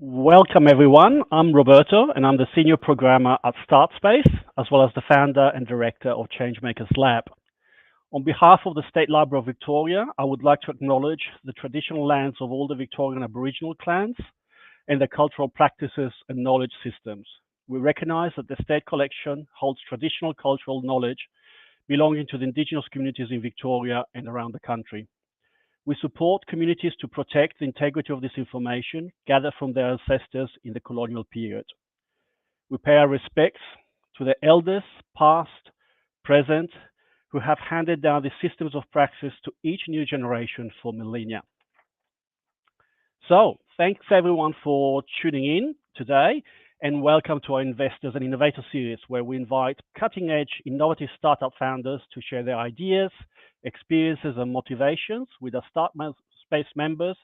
Welcome everyone, I'm Roberto and I'm the Senior Programmer at Startspace, as well as the Founder and Director of Changemakers Lab. On behalf of the State Library of Victoria, I would like to acknowledge the traditional lands of all the Victorian Aboriginal clans and their cultural practices and knowledge systems. We recognise that the State Collection holds traditional cultural knowledge belonging to the Indigenous communities in Victoria and around the country. We support communities to protect the integrity of this information gathered from their ancestors in the colonial period. We pay our respects to the elders, past, present, who have handed down the systems of practice to each new generation for millennia. So, thanks everyone for tuning in today, and welcome to our Inventors and Innovators series, where we invite cutting-edge, innovative startup founders to share their ideas, experiences and motivations with our Startspace members,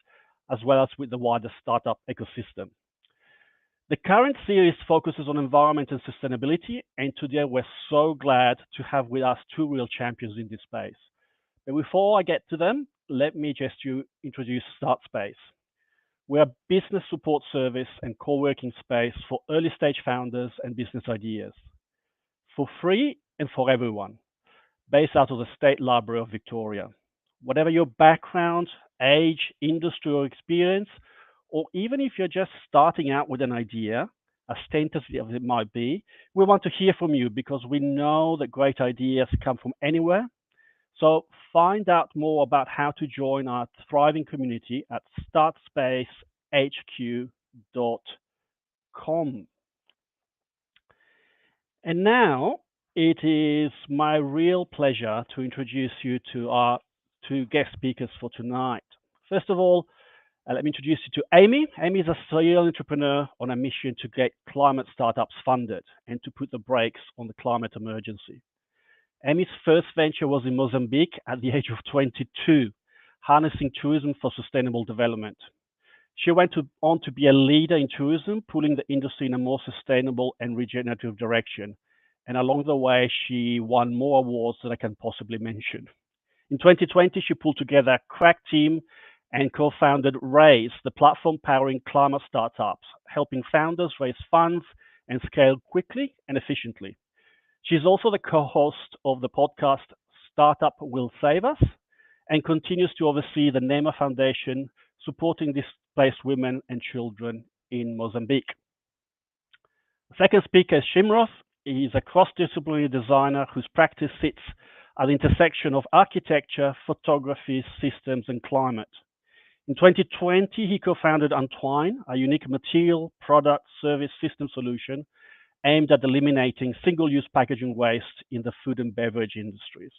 as well as with the wider startup ecosystem. The current series focuses on environment and sustainability, and today we're so glad to have with us two real champions in this space. But before I get to them, let me just introduce Startspace. We're a business support service and co-working space for early stage founders and business ideas, for free and for everyone, based out of the State Library of Victoria. Whatever your background, age, industry or experience, or even if you're just starting out with an idea, as tentative as it might be, we want to hear from you because we know that great ideas come from anywhere. So find out more about how to join our thriving community at startspacehq.com. And now it is my real pleasure to introduce you to our two guest speakers for tonight. First of all, let me introduce you to Amy. Amy is a serial entrepreneur on a mission to get climate startups funded and to put the brakes on the climate emergency. Amy's first venture was in Mozambique at the age of 22, harnessing tourism for sustainable development. She went on to be a leader in tourism, pulling the industry in a more sustainable and regenerative direction. And along the way, she won more awards than I can possibly mention. In 2020, she pulled together a crack team and co-founded Raaise, the platform powering climate startups, helping founders raise funds and scale quickly and efficiently. She's also the co-host of the podcast Startup Will Save Us and continues to oversee the NEMA Foundation, supporting displaced women and children in Mozambique. The second speaker is Shimroth. He's a cross-disciplinary designer whose practice sits at the intersection of architecture, photography, systems, and climate. In 2020, he co-founded Untwine, a unique material, product, service, system solution aimed at eliminating single-use packaging waste in the food and beverage industries.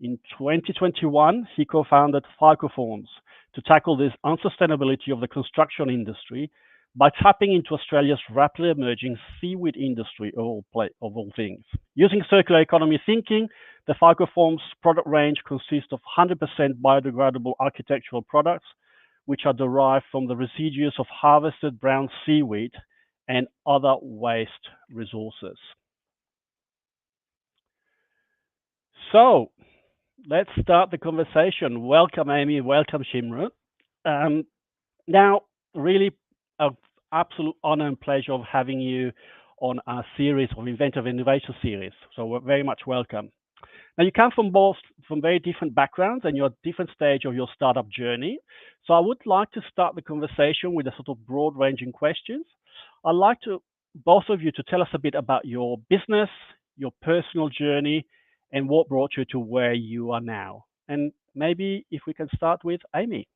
In 2021, he co-founded Phycoforms to tackle this unsustainability of the construction industry by tapping into Australia's rapidly emerging seaweed industry of all things. Using circular economy thinking, the Phycoforms product range consists of 100% biodegradable architectural products, which are derived from the residues of harvested brown seaweed and other waste resources. So let's start the conversation. Welcome, Amy. Welcome, Shimroth. Now, really an absolute honor and pleasure of having you on our series of Inventors and Innovators series. So we're very much welcome. Now, you come from very different backgrounds and you're at a different stage of your startup journey. So I would like to start the conversation with a sort of broad-ranging questions. I'd like both of you to tell us a bit about your business, your personal journey, and what brought you to where you are now. And maybe if we can start with Amy.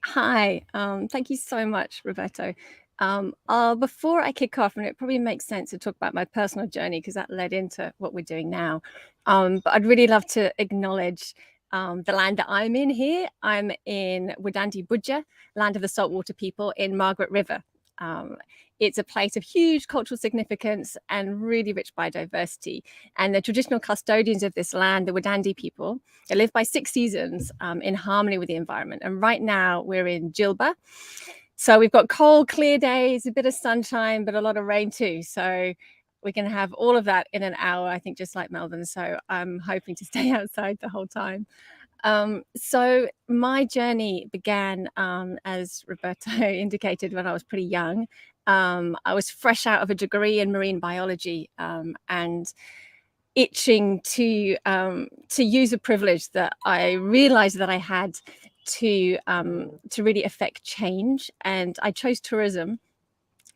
Hi, thank you so much, Roberto. Before I kick off, and it probably makes sense to talk about my personal journey because that led into what we're doing now. But I'd really love to acknowledge the land that I'm in here, I'm in Wadandi Budja, land of the saltwater people in Margaret River. It's a place of huge cultural significance and really rich biodiversity. And the traditional custodians of this land, the Wadandi people, they live by 6 seasons in harmony with the environment. And right now we're in Jilba. So we've got cold, clear days, a bit of sunshine, but a lot of rain too. So we can have all of that in an hour, I think, just like Melbourne. So I'm hoping to stay outside the whole time. So my journey began, as Roberto indicated, when I was pretty young. I was fresh out of a degree in marine biology and itching to use a privilege that I realized that I had to really affect change. And I chose tourism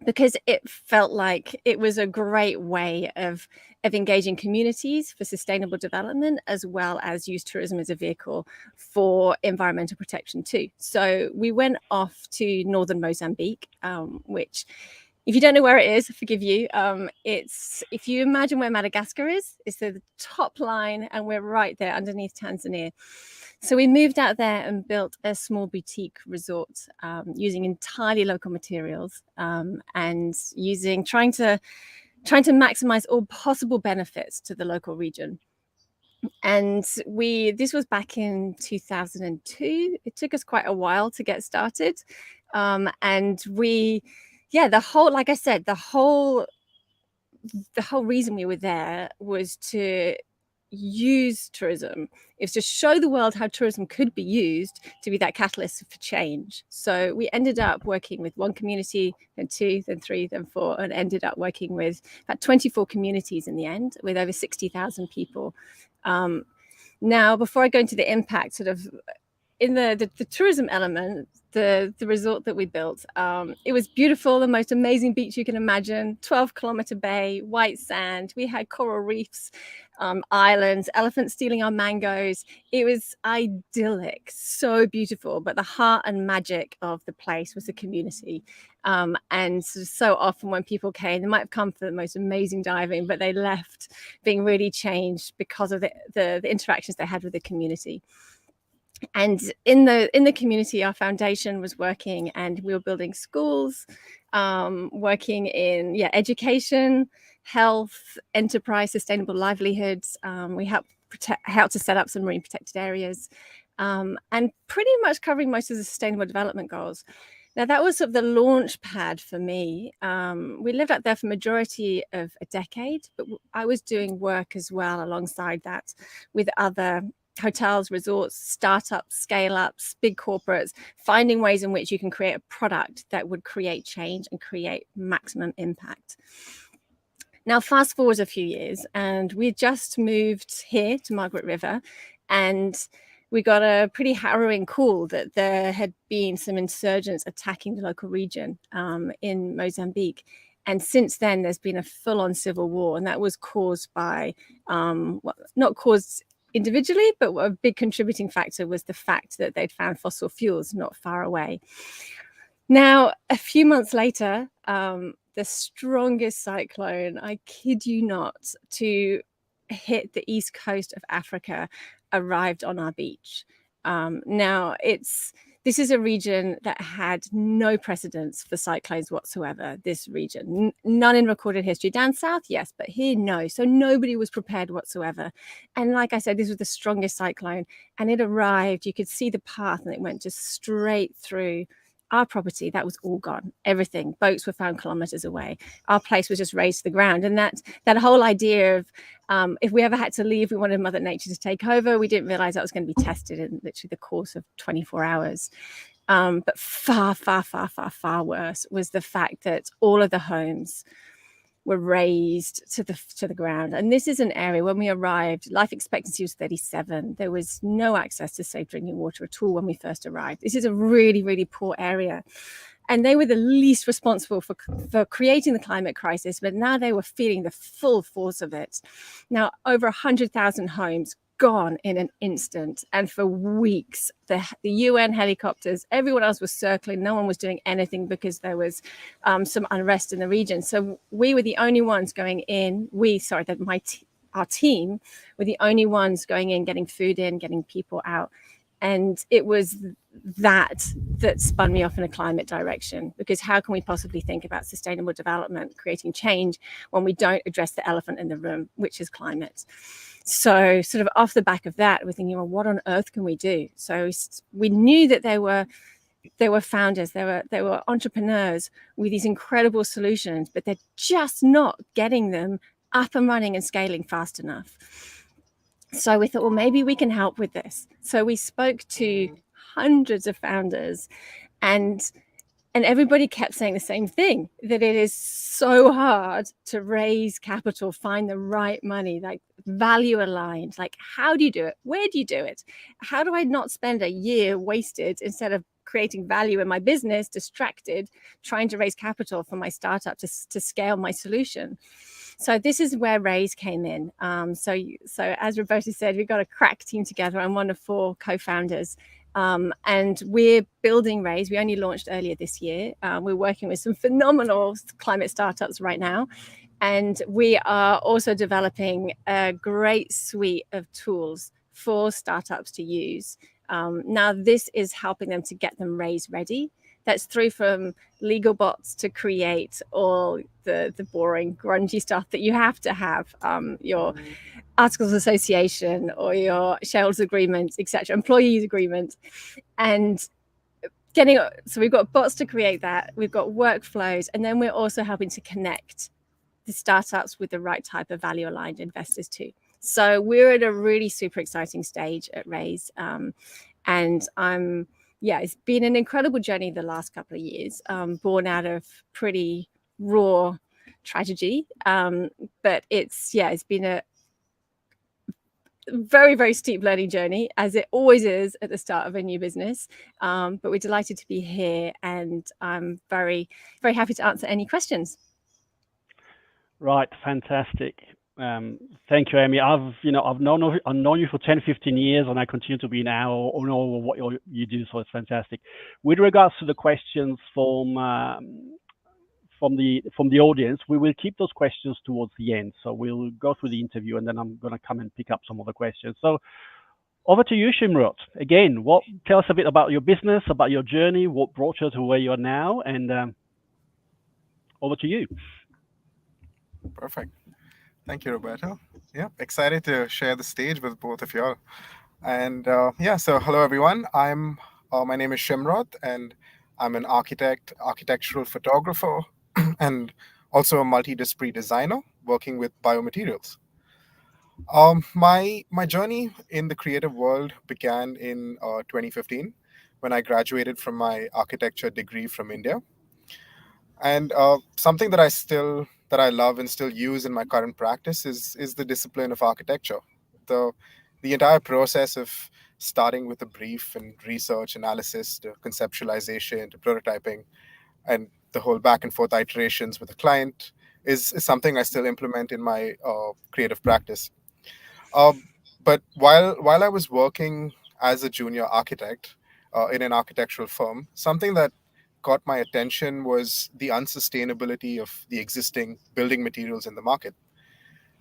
because it felt like it was a great way of engaging communities for sustainable development, as well as use tourism as a vehicle for environmental protection too. So we went off to northern Mozambique, which, if you don't know where it is, forgive you. It's, if you imagine where Madagascar is, it's the top line, and we're right there underneath Tanzania. So we moved out there and built a small boutique resort using entirely local materials and trying to maximize all possible benefits to the local region. And this was back in 2002. It took us quite a while to get started. And the whole, like I said, the whole reason we were there was to use tourism. It's to show the world how tourism could be used to be that catalyst for change. So we ended up working with one community, then 2, then 3, then 4, and ended up working with about 24 communities in the end, with over 60,000 people. Now, before I go into the impact, sort of in the tourism element, the resort that we built, it was beautiful, the most amazing beach you can imagine, 12-kilometer bay, white sand. We had coral reefs, islands, elephants stealing our mangoes. It was idyllic, so beautiful. But the heart and magic of the place was the community. And so often when people came, they might have come for the most amazing diving, but they left being really changed because of the interactions they had with the community. And in the community, our foundation was working, and we were building schools, working in education, health, enterprise, sustainable livelihoods. We helped to set up some marine protected areas, and pretty much covering most of the sustainable development goals. Now, that was sort of the launch pad for me. We lived out there for the majority of a decade, but I was doing work as well alongside that with other hotels, resorts, startups, scale-ups, big corporates, finding ways in which you can create a product that would create change and create maximum impact. Now, fast forward a few years, and we just moved here to Margaret River, and we got a pretty harrowing call that there had been some insurgents attacking the local region in Mozambique. And since then, there's been a full-on civil war, and that was caused by, not caused individually, but a big contributing factor was the fact that they'd found fossil fuels not far away. Now, a few months later, the strongest cyclone, I kid you not, to hit the east coast of Africa arrived on our beach. Now, this is a region that had no precedence for cyclones whatsoever, this region. None in recorded history. Down south, yes, but here, no. So nobody was prepared whatsoever. And like I said, this was the strongest cyclone, and it arrived. You could see the path, and it went just straight through our property. That was all gone. Everything. Boats were found kilometers away. Our place was just razed to the ground. And that whole idea of if we ever had to leave, we wanted Mother Nature to take over. We didn't realize that was going to be tested in literally the course of 24 hours. But far, far, far, far, far worse was the fact that all of the homes were razed to the ground. And this is an area, when we arrived, life expectancy was 37. There was no access to safe drinking water at all when we first arrived. This is a really, really poor area. And they were the least responsible for creating the climate crisis, but now they were feeling the full force of it. Now, over 100,000 homes gone in an instant. And for weeks, the UN helicopters, everyone else was circling. No one was doing anything because there was some unrest in the region. So we were the only ones going in. our team were the only ones going in, getting food in, getting people out. And it was that spun me off in a climate direction, because how can we possibly think about sustainable development, creating change, when we don't address the elephant in the room, which is climate? So sort of off the back of that, we're thinking, well, what on earth can we do? So we knew that there were founders, there were entrepreneurs with these incredible solutions, but they're just not getting them up and running and scaling fast enough. So we thought, well, maybe we can help with this. So we spoke to hundreds of founders, and everybody kept saying the same thing, that it is so hard to raise capital, find the right money, like value aligned. Like, how do you do it? Where do you do it? How do I not spend a year wasted instead of creating value in my business, distracted, trying to raise capital for my startup to scale my solution? So this is where Raaise came in. So as Roberta said, we've got a crack team together. I'm one of 4 co-founders. And we're building Raaise. We only launched earlier this year. We're working with some phenomenal climate startups right now. And we are also developing a great suite of tools for startups to use. Now, this is helping them to get them Raaise ready. That's through from legal bots to create all the boring, grungy stuff that you have to have, your articles of association or your shareholders agreement, etc., employees agreement, and so we've got bots to create that. We've got workflows, and then we're also helping to connect the startups with the right type of value aligned investors too. So we're at a really super exciting stage at Raaise, and it's been an incredible journey the last couple of years, born out of pretty raw tragedy, but it's been a very, very steep learning journey, as it always is at the start of a new business. But we're delighted to be here, and I'm very, very happy to answer any questions. Right, fantastic. Thank you, Amy. I've known you for 10, 15 years, and I continue to be now, or know what you do, so it's fantastic. With regards to the questions from the audience, we will keep those questions towards the end. So we'll go through the interview, and then I'm going to come and pick up some of the questions. So over to you, Shimroth. Again, tell us a bit about your business, about your journey, what brought you to where you are now, and over to you. Perfect. Thank you, Roberto. Yeah, excited to share the stage with both of y'all. And so hello, everyone. My name is Shimroth, and I'm an architectural photographer, and also a multidisciplinary designer working with biomaterials. My journey in the creative world began in 2015 when I graduated from my architecture degree from India. And something that I love and still use in my current practice is the discipline of architecture. The entire process of starting with a brief and research analysis to conceptualization to prototyping and the whole back and forth iterations with a client is something I still implement in my creative practice. But while I was working as a junior architect in an architectural firm, something that caught my attention was the unsustainability of the existing building materials in the market.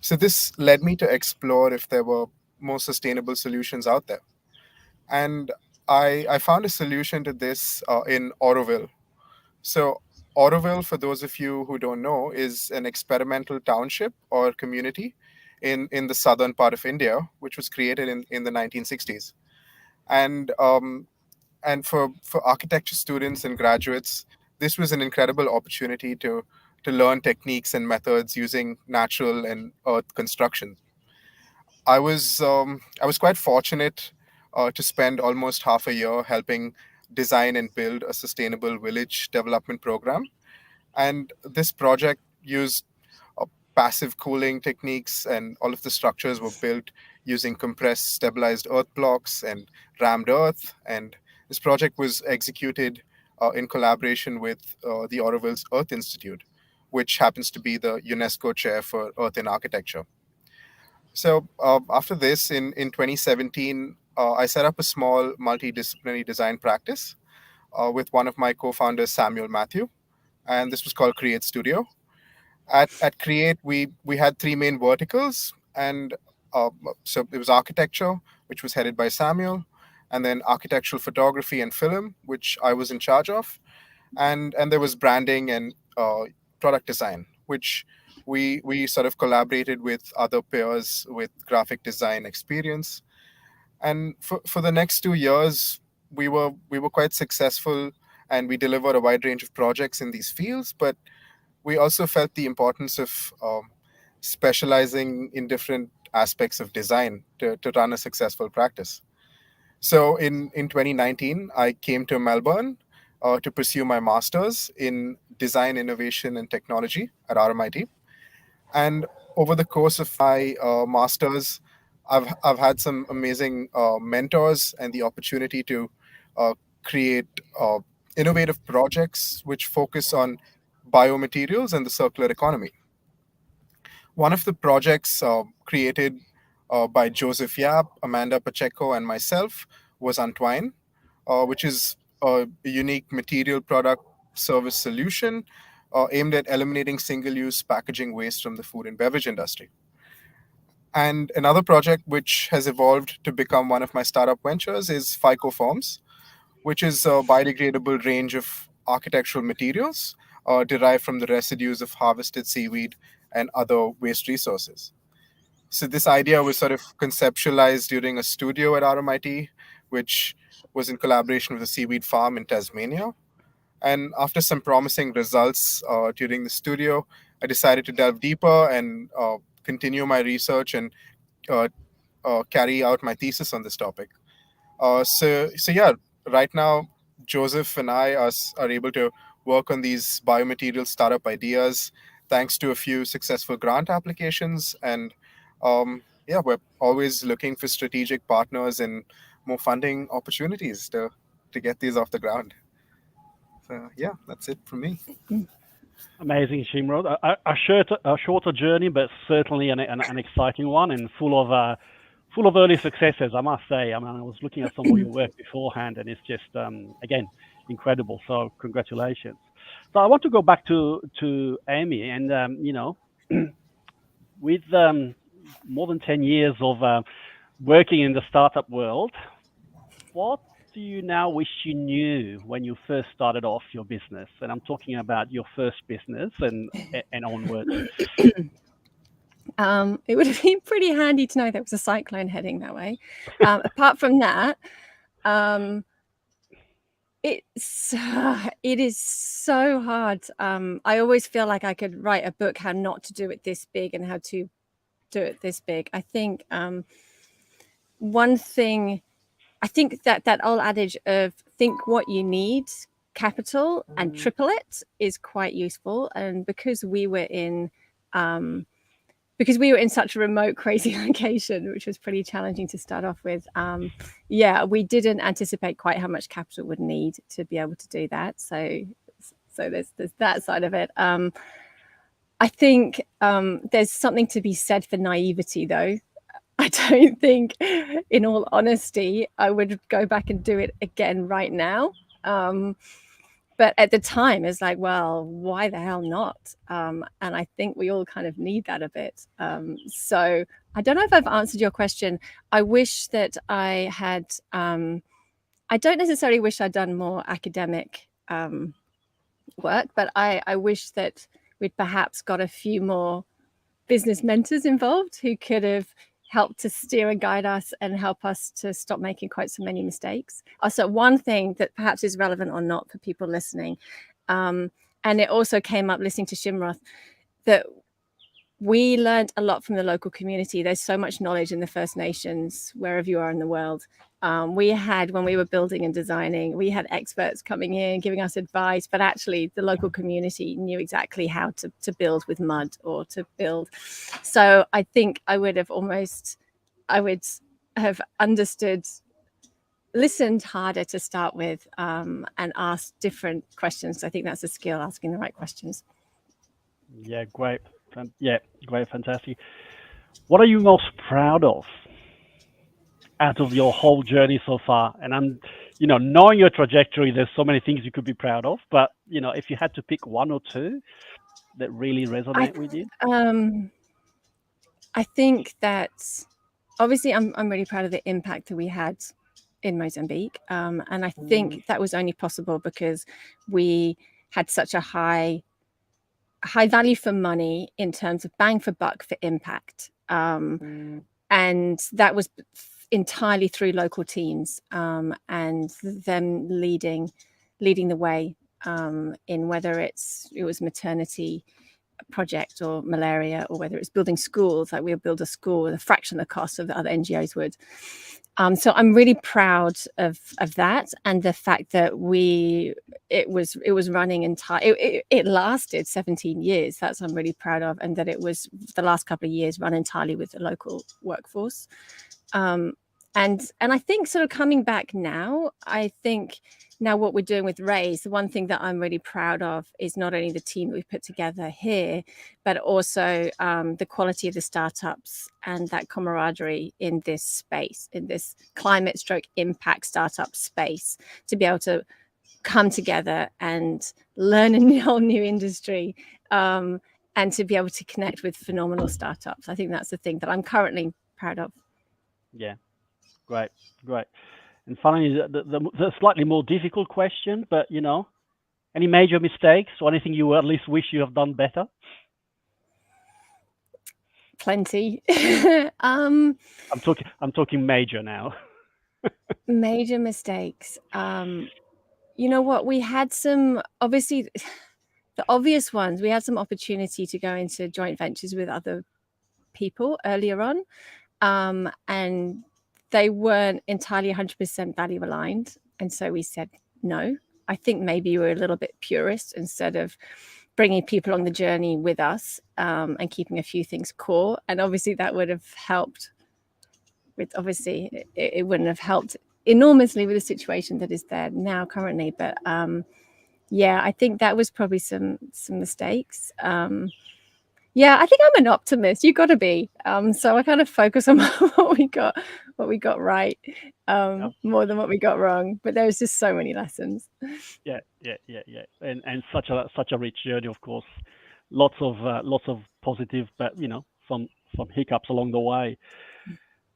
So this led me to explore if there were more sustainable solutions out there. And I found a solution to this in Auroville. So Auroville, for those of you who don't know, is an experimental township or community in the southern part of India, which was created in the 1960s. And for architecture students and graduates, this was an incredible opportunity to learn techniques and methods using natural and earth construction. I was quite fortunate to spend almost half a year helping design and build a sustainable village development program. And this project used passive cooling techniques, and all of the structures were built using compressed stabilized earth blocks and rammed earth. And this project was executed in collaboration with the Auroville's Earth Institute, which happens to be the UNESCO chair for Earth in Architecture. So after this, in 2017, I set up a small multidisciplinary design practice with one of my co-founders, Samuel Matthew, and this was called Create Studio. At Create, we had 3 main verticals, and so it was architecture, which was headed by Samuel, and then architectural photography and film, which I was in charge of, and there was branding and product design, which we sort of collaborated with other peers with graphic design experience. And for the next 2 years, we were quite successful, and we delivered a wide range of projects in these fields. But we also felt the importance of specializing in different aspects of design to run a successful practice. So in 2019, I came to Melbourne to pursue my master's in design, innovation, and technology at RMIT. And over the course of my master's, I've had some amazing mentors and the opportunity to create innovative projects which focus on biomaterials and the circular economy. One of the projects created by Joseph Yap, Amanda Pacheco, and myself was Untwine, which is a unique material product service solution aimed at eliminating single-use packaging waste from the food and beverage industry. And another project which has evolved to become one of my startup ventures is Phycoforms, which is a biodegradable range of architectural materials derived from the residues of harvested seaweed and other waste resources. So this idea was sort of conceptualized during a studio at RMIT, which was in collaboration with a seaweed farm in Tasmania. And after some promising results during the studio, I decided to delve deeper and continue my research and uh, carry out my thesis on this topic. So yeah, right now, Joseph and I are able to work on these biomaterial startup ideas thanks to a few successful grant applications. And yeah, we're always looking for strategic partners and more funding opportunities to get these off the ground. So yeah, that's it from me. Amazing, Shimroth. A shorter journey, but certainly an exciting one and full of early successes, I must say. I mean, I was looking at some of your work beforehand, and it's just again incredible. So congratulations. So I want to go back to Amy, and with more than 10 years of working in the startup world, what do you now wish you knew when you first started off your business? And I'm talking about your first business and onwards. It would have been pretty handy to know there was a cyclone heading that way. Apart from that, it is so hard. I always feel like I could write a book how not to do it this big and how to do it this big. I think one thing, I think that old adage of think what you need, capital, and triple it is quite useful. And because we were in such a remote, crazy location, which was pretty challenging to start off with, we didn't anticipate quite how much capital would need to be able to do that. So there's that side of it. I think there's something to be said for naivety, though. I don't think, in all honesty, I would go back and do it again right now. But at the time, it's like, well, why the hell not? And I think we all kind of need that a bit. So I don't know if I've answered your question. I wish that I had, I don't necessarily wish I'd done more academic work, but I wish that we'd perhaps got a few more business mentors involved who could have helped to steer and guide us and help us to stop making quite so many mistakes. Also, one thing that perhaps is relevant or not for people listening, and it also came up listening to Shimroth, that we learned a lot from the local community. There's so much knowledge in the First Nations, wherever you are in the world. We had, when we were building and designing, we had experts coming in, giving us advice, but actually the local community knew exactly how to build with mud or to build. So I think I would have understood, listened harder to start with, and asked different questions. I think that's a skill, asking the right questions. Yeah, great. Great, fantastic. What are you most proud of out of your whole journey so far? And I'm, knowing your trajectory, there's so many things you could be proud of. But if you had to pick one or two that really resonate with you, I think that obviously I'm really proud of the impact that we had in Mozambique. And I think that was only possible because we had such a high value for money in terms of bang for buck for impact. And that was entirely through local teams and them leading the way in whether it was maternity project or malaria, or whether it's building schools, like we'll build a school with a fraction of the cost of the other NGOs would. So I'm really proud of that, and the fact that it was running it lasted 17 years. That's I'm really proud of, and that it was the last couple of years run entirely with the local workforce. And I think sort of coming back now, I think now what we're doing with Raaise, the one thing that I'm really proud of is not only the team that we've put together here, but also the quality of the startups and that camaraderie in this space, in this climate stroke impact startup space, to be able to come together and learn a whole new industry and to be able to connect with phenomenal startups. I think that's the thing that I'm currently proud of. Yeah, great. And finally, the slightly more difficult question, but any major mistakes or anything you at least wish you have done better? Plenty. I'm talking major now. Major mistakes. You know what? We had some, obviously, the obvious ones. We had some opportunity to go into joint ventures with other people earlier on, and they weren't entirely 100% value aligned. And so we said no. I think maybe we were a little bit purist instead of bringing people on the journey with us and keeping a few things core. And obviously that would have helped with, obviously it wouldn't have helped enormously with the situation that is there now currently. But yeah, I think that was probably some mistakes. Yeah, I think I'm an optimist. You got to be. So I kind of focus on what we got right, more than what we got wrong. But there's just so many lessons. Yeah. And such a rich journey, of course. Lots of positive, but some hiccups along the way.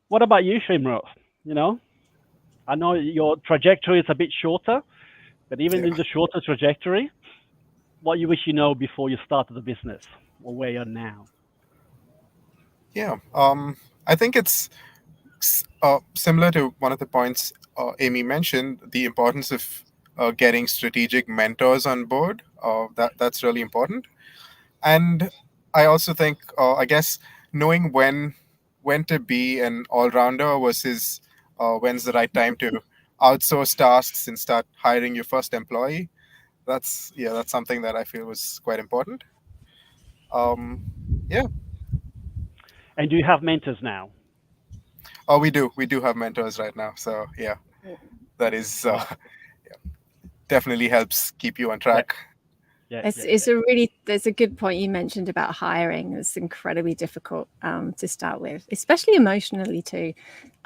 What about you, Shimroth? I know your trajectory is a bit shorter, but even in the shorter trajectory, what you wish you know before you started the business, or where you're now? Yeah, I think it's similar to one of the points Amy mentioned, the importance of getting strategic mentors on board. That's really important. And I also think, I guess, knowing when to be an all-rounder versus when's the right time to outsource tasks and start hiring your first employee. That's something that I feel was quite important. Yeah. And do you have mentors now? Oh, we do have mentors right now. So yeah, that is definitely helps keep you on track. There's a good point you mentioned about hiring. It's incredibly difficult to start with, especially emotionally too.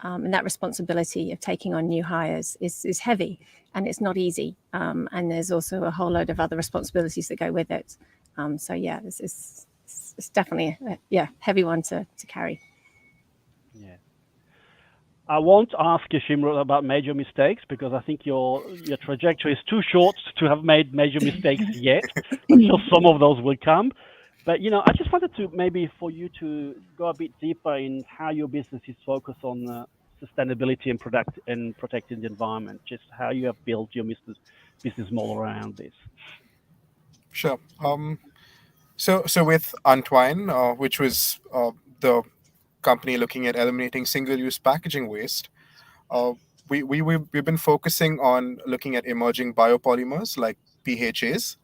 And that responsibility of taking on new hires is heavy, and it's not easy. And there's also a whole load of other responsibilities that go with it. So yeah, it's definitely a heavy one to carry. Yeah. I won't ask you, Shimroth, about major mistakes because I think your trajectory is too short to have made major mistakes yet. I'm sure some of those will come. But, I just wanted to maybe for you to go a bit deeper in how your business is focused on sustainability and protecting the environment, just how you have built your business model around this. Sure. So with Untwine, which was the company looking at eliminating single-use packaging waste, we've been focusing on looking at emerging biopolymers like PHAs,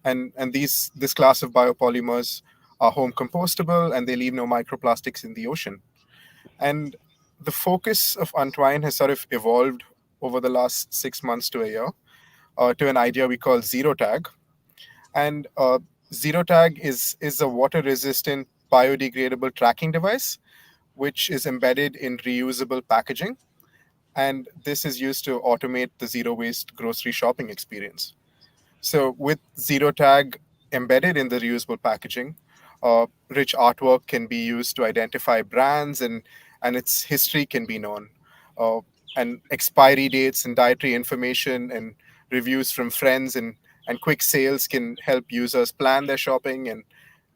and this class of biopolymers are home compostable and they leave no microplastics in the ocean. And the focus of Untwine has sort of evolved over the last 6 months to a year to an idea we call Zero Tag. And Zero Tag is a water-resistant biodegradable tracking device which is embedded in reusable packaging. And this is used to automate the zero waste grocery shopping experience. So with Zero Tag embedded in the reusable packaging, Rich artwork can be used to identify brands, and its history can be known. Uh, and expiry dates and dietary information and reviews from friends and quick sales can help users plan their shopping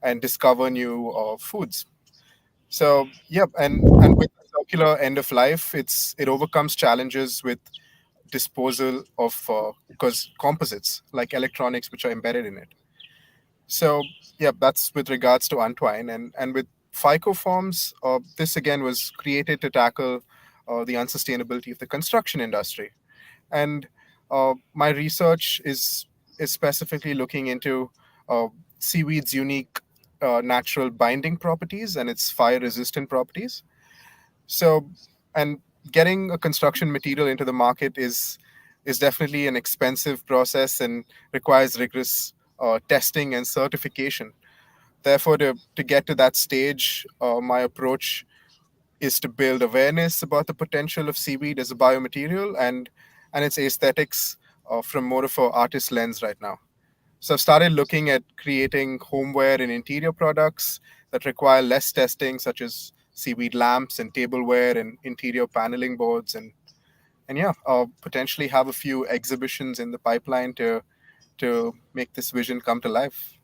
and discover new foods. So yep, and with the circular end of life, it overcomes challenges with disposal of because composites like electronics which are embedded in it. So yeah, that's with regards to Untwine, and with Phycoforms, this again was created to tackle the unsustainability of the construction industry. And my research is specifically looking into uh, seaweed's unique natural binding properties and its fire resistant properties. So, and getting a construction material into the market is definitely an expensive process and requires rigorous testing and certification. Therefore, to get to that stage, my approach is to build awareness about the potential of seaweed as a biomaterial and its aesthetics from more of an artist lens right now. So I've started looking at creating homeware and interior products that require less testing, such as seaweed lamps and tableware and interior paneling boards, and yeah, potentially have a few exhibitions in the pipeline to make this vision come to life.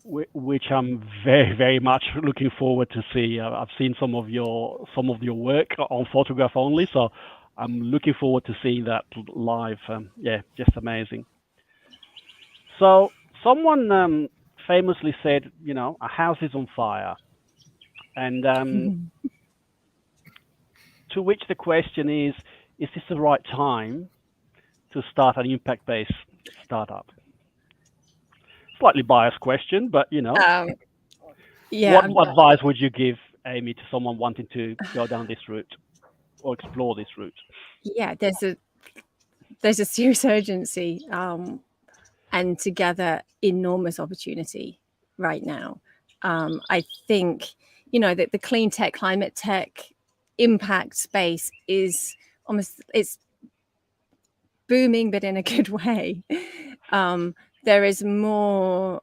Which I'm very, very much looking forward to see. I've seen some of your work on photograph only, so I'm looking forward to seeing that live. Yeah, just amazing. So someone famously said, a house is on fire, and to which the question is this the right time to start an impact-based startup? Slightly biased question, but Yeah, what advice would you give, Amy, to someone wanting to go down this route or explore this route? yeah. There's a serious urgency, and together enormous opportunity right now. I think that the clean tech, climate tech, impact space is it's booming, but in a good way. Um, there is more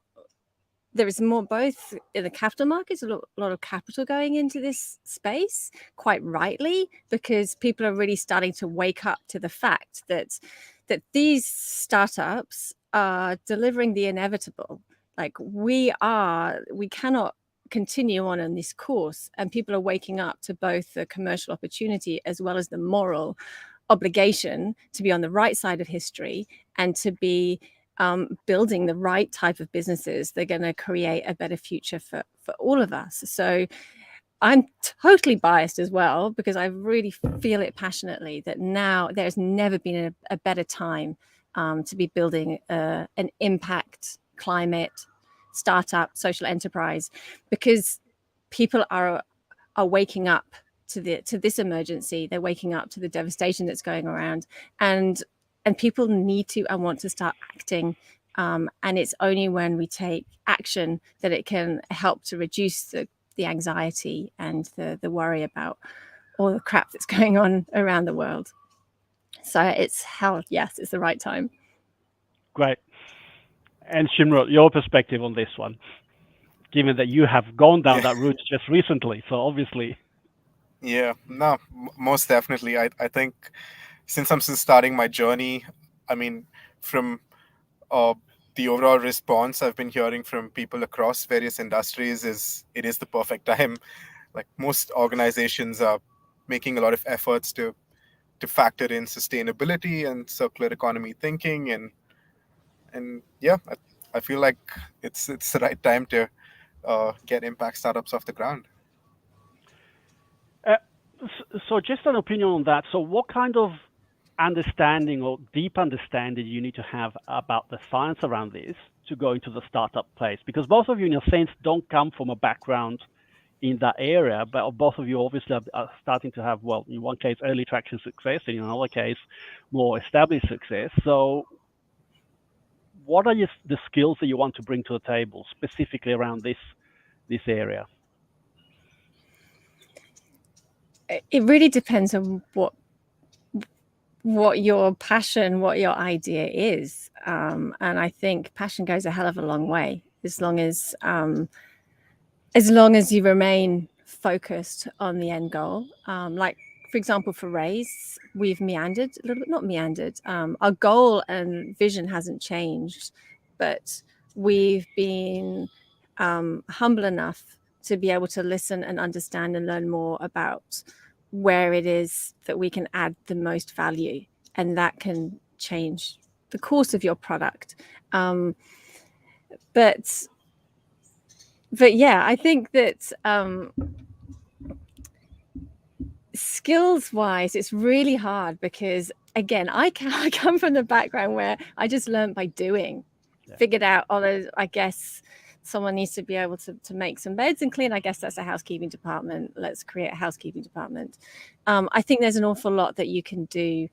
both in the capital markets, a lot of capital going into this space, quite rightly, because people are really starting to wake up to the fact that these startups are delivering the inevitable. Like we cannot continue on in this course, and people are waking up to both the commercial opportunity as well as the moral obligation to be on the right side of history and to be building the right type of businesses. They're going to create a better future for all of us. So I'm totally biased as well, because I really feel it passionately that now there's never been a better time to be building an impact climate startup social enterprise, because people are waking up to this emergency. They're waking up to the devastation that's going around, and people need to and want to start acting. And it's only when we take action that it can help to reduce the anxiety and the worry about all the crap that's going on around the world. So it's the right time. Great. And Shimroth, your perspective on this one, given that you have gone down Yeah, that route just recently, so obviously. yeah, no, most definitely. I think since I'm still starting my journey, I mean, from uh, the overall response I've been hearing from people across various industries is it is the perfect time. Like most organizations are making a lot of efforts to factor in sustainability and circular economy thinking, and yeah, I feel like it's the right time to get impact startups off the ground. Uh, so just an opinion on that. So what kind of understanding or deep understanding you need to have about the science around this to go into the startup place? Because both of you, in a sense, don't come from a background in that area, but both of you obviously are starting to have, well, in one case, early traction success, and in another case, more established success. So what are the skills that you want to bring to the table specifically around this area? It really depends on what your passion, what your idea is. And I think passion goes a hell of a long way. as long as you remain focused on the end goal. Like, for example, for Raaise, we've meandered a little bit, not meandered. Our goal and vision hasn't changed, but we've been humble enough to be able to listen and understand and learn more about where it is that we can add the most value, and that can change the course of your product. But yeah, I think that skills wise, it's really hard because, again, I come from the background where I just learned by doing, figured out, I guess someone needs to be able to make some beds and clean. I guess that's a housekeeping department. Let's create a housekeeping department. I think there's an awful lot that you can do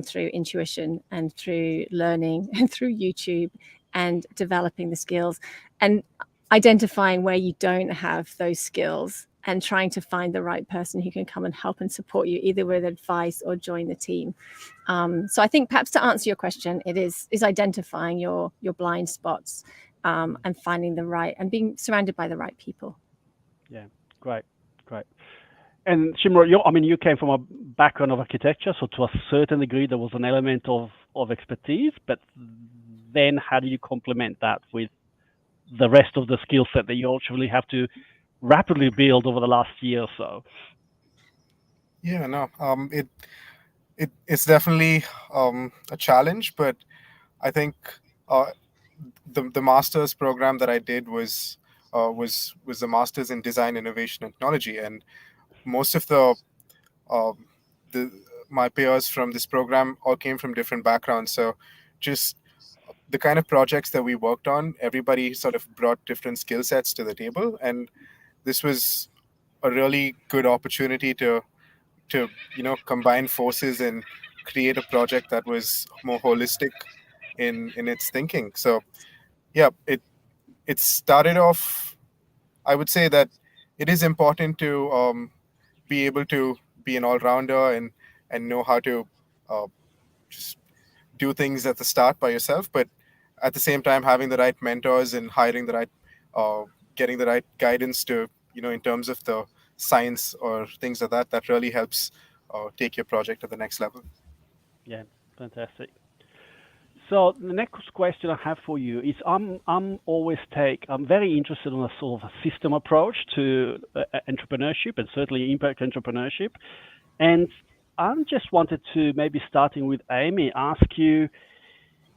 through intuition and through learning and through YouTube and developing the skills and identifying where you don't have those skills and trying to find the right person who can come and help and support you, either with advice or join the team. So I think perhaps to answer your question, it is identifying your blind spots and finding the right and being surrounded by the right people. Yeah, great. And Shimroth, you came from a background of architecture, so to a certain degree there was an element of expertise, but then how do you complement that with the rest of the skill set that you actually have to rapidly build over the last year or so? Yeah, no, it's definitely a challenge, but I think the master's program that I did was the master's in design, innovation, and technology, and most of my peers from this program all came from different backgrounds. So just the kind of projects that we worked on, everybody sort of brought different skill sets to the table, and this was a really good opportunity to combine forces and create a project that was more holistic in its thinking. So yeah, it started off, I would say that it is important to be able to be an all-rounder and know how to just do things at the start by yourself, but at the same time having the right mentors and hiring the right getting the right guidance to in terms of the science or things like that really helps take your project to the next level. Yeah, fantastic. So the next question I have for you is I'm very interested in a sort of a system approach to entrepreneurship and certainly impact entrepreneurship. And I just wanted to, maybe starting with Amy, ask you,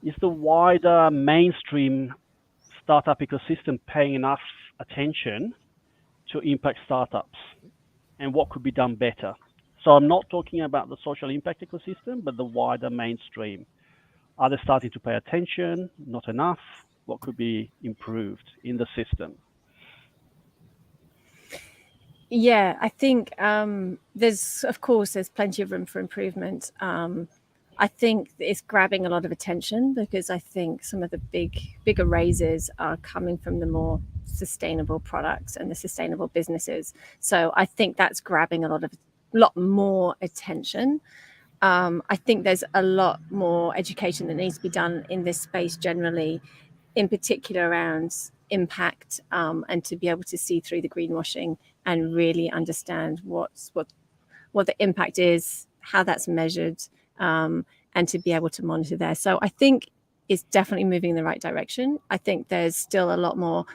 is the wider mainstream startup ecosystem paying enough attention to impact startups, and what could be done better? So I'm not talking about the social impact ecosystem, but the wider mainstream. Are they starting to pay attention? Not enough? What could be improved in the system? Yeah, I think there's plenty of room for improvement. I think it's grabbing a lot of attention because I think some of the bigger raises are coming from the more sustainable products and the sustainable businesses. So I think that's grabbing a lot more attention. I think there's a lot more education that needs to be done in this space generally, in particular around impact, and to be able to see through the greenwashing and really understand what the impact is, how that's measured, and to be able to monitor there. So I think it's definitely moving in the right direction. I think there's still a lot more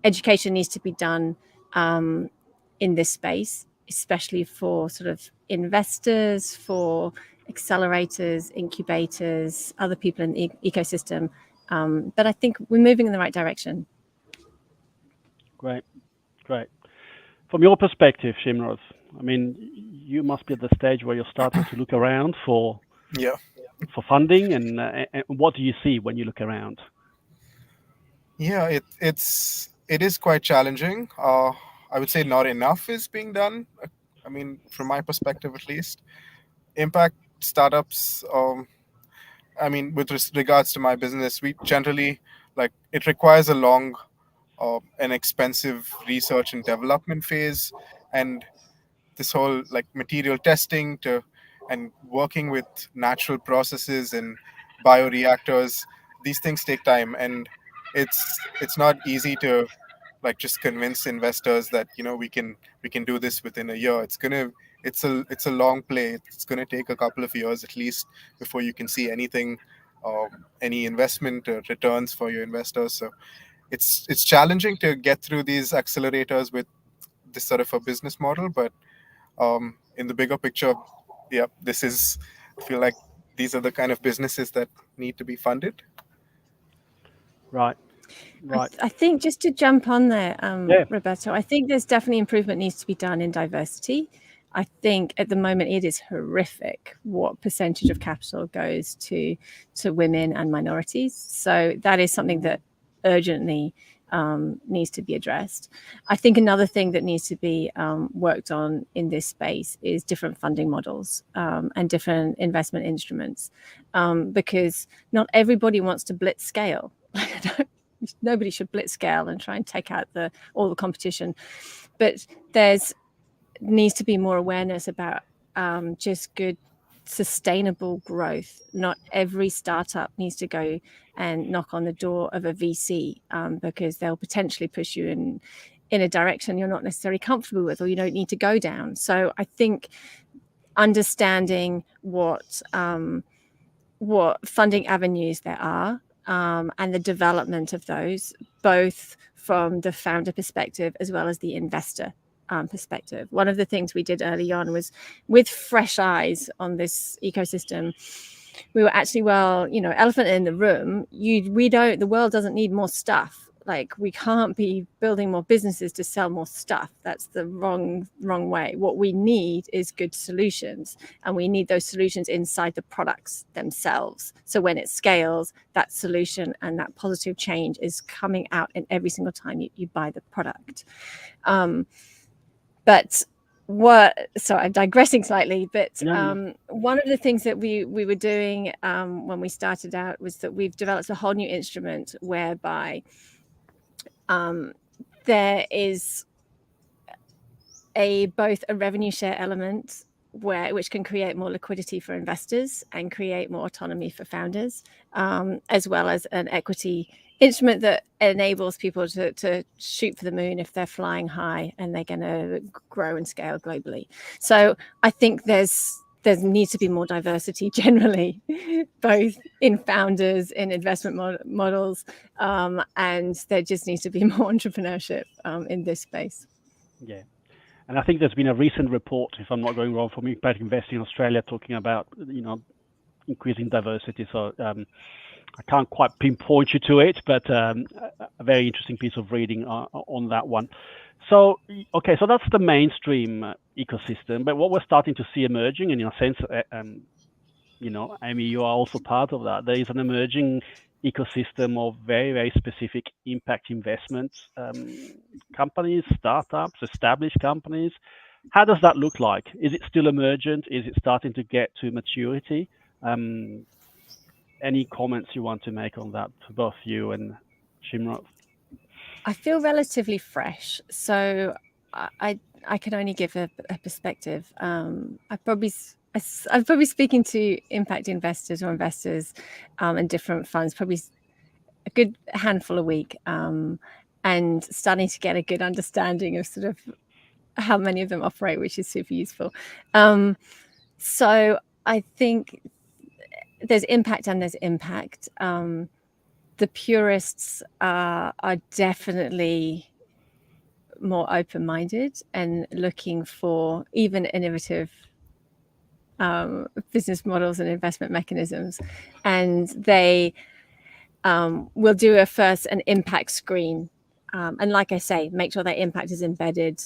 education needs to be done in this space, especially for sort of investors, for accelerators, incubators, other people in the ecosystem. But I think we're moving in the right direction. Great. From your perspective, Shimroth, you must be at the stage where you're starting to look around for funding, and what do you see when you look around? Yeah, it is quite challenging. I would say not enough is being done. From my perspective at least, impact startups. With regards to my business, we generally it requires a long and expensive research and development phase, and this whole material testing and working with natural processes and bioreactors. These things take time, and it's not easy to like just convince investors that we can do this within a year. It's a long play. It's gonna take a couple of years at least before you can see anything, any investment returns for your investors. So it's challenging to get through these accelerators with this sort of a business model, but in the bigger picture, yeah, I feel like these are the kind of businesses that need to be funded. Right. Right. I think just to jump on there, Yeah. Roberto, I think there's definitely improvement needs to be done in diversity. I think at the moment it is horrific what percentage of capital goes to women and minorities. So that is something that urgently needs to be addressed. I think another thing that needs to be worked on in this space is different funding models and different investment instruments, because not everybody wants to blitz scale. Nobody should blitz scale and try and take out all the competition, but there's needs to be more awareness about just good sustainable growth. Not every startup needs to go and knock on the door of a VC because they'll potentially push you in a direction you're not necessarily comfortable with or you don't need to go down. So I think understanding what funding avenues there are and the development of those, both from the founder perspective as well as the investor perspective. One of the things we did early on was with fresh eyes on this ecosystem. We were actually, elephant in the room. The world doesn't need more stuff. Like, we can't be building more businesses to sell more stuff. That's the wrong way. What we need is good solutions, and we need those solutions inside the products themselves. So when it scales, that solution and that positive change is coming out in every single time you buy the product. So I'm digressing slightly, but one of the things that we were doing when we started out was that we've developed a whole new instrument whereby there is both a revenue share element which can create more liquidity for investors and create more autonomy for founders, as well as an equity instrument that enables people to shoot for the moon if they're flying high and they're going to grow and scale globally. So I think there needs to be more diversity generally, both in founders, in investment models, and there just needs to be more entrepreneurship in this space. Yeah. And I think there's been a recent report, if I'm not going wrong, from Impact Investing in Australia talking about, increasing diversity. So I can't quite pinpoint you to it, but a very interesting piece of reading on that one. So, okay, so that's the mainstream ecosystem. But what we're starting to see emerging, and in a sense, Amy, you are also part of that. There is an emerging ecosystem of very, very specific impact investments, companies, startups, established companies. How does that look like? Is it still emergent? Is it starting to get to maturity? Any comments you want to make on that, both you and Shimroth? I feel relatively fresh, so I can only give a perspective. I'm probably speaking to impact investors or investors in different funds, probably a good handful a week, and starting to get a good understanding of sort of how many of them operate, which is super useful. So I think there's impact and there's impact. The purists are definitely more open-minded and looking for even innovative business models and investment mechanisms, and they will do an impact screen, and like I say, make sure that impact is embedded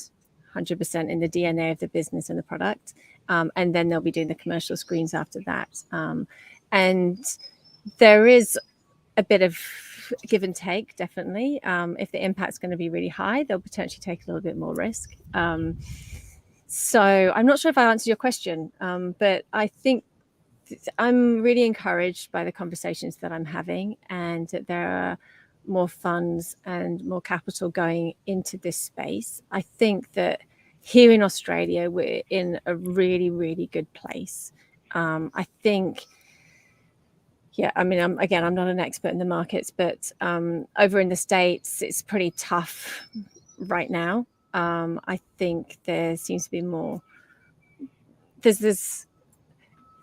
100% in the DNA of the business and the product, and then they'll be doing the commercial screens after that, and there is a bit of give and take, definitely. If the impact's going to be really high, they'll potentially take a little bit more risk. So I'm not sure if I answered your question, but I think I'm really encouraged by the conversations that I'm having, and that there are more funds and more capital going into this space. I think that here in Australia, we're in a really, really good place. I think Yeah, I mean, I'm not an expert in the markets, but over in the States, it's pretty tough right now. I think there seems to be more. There's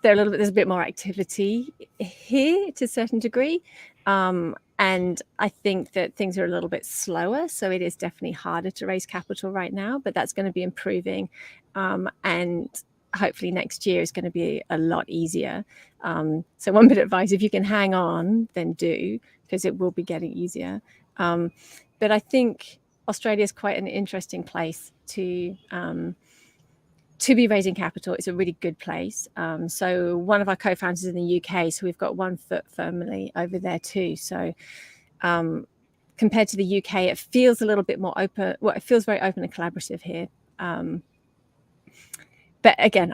a bit more activity here to a certain degree, and I think that things are a little bit slower. So it is definitely harder to raise capital right now, but that's going to be improving, and hopefully next year is going to be a lot easier. So one bit of advice, if you can hang on, then do, because it will be getting easier. But I think Australia is quite an interesting place to be raising capital. It's a really good place. So one of our co-founders is in the UK, so we've got one foot firmly over there too. So compared to the UK, it feels a little bit more open. Well, it feels very open and collaborative here. But again,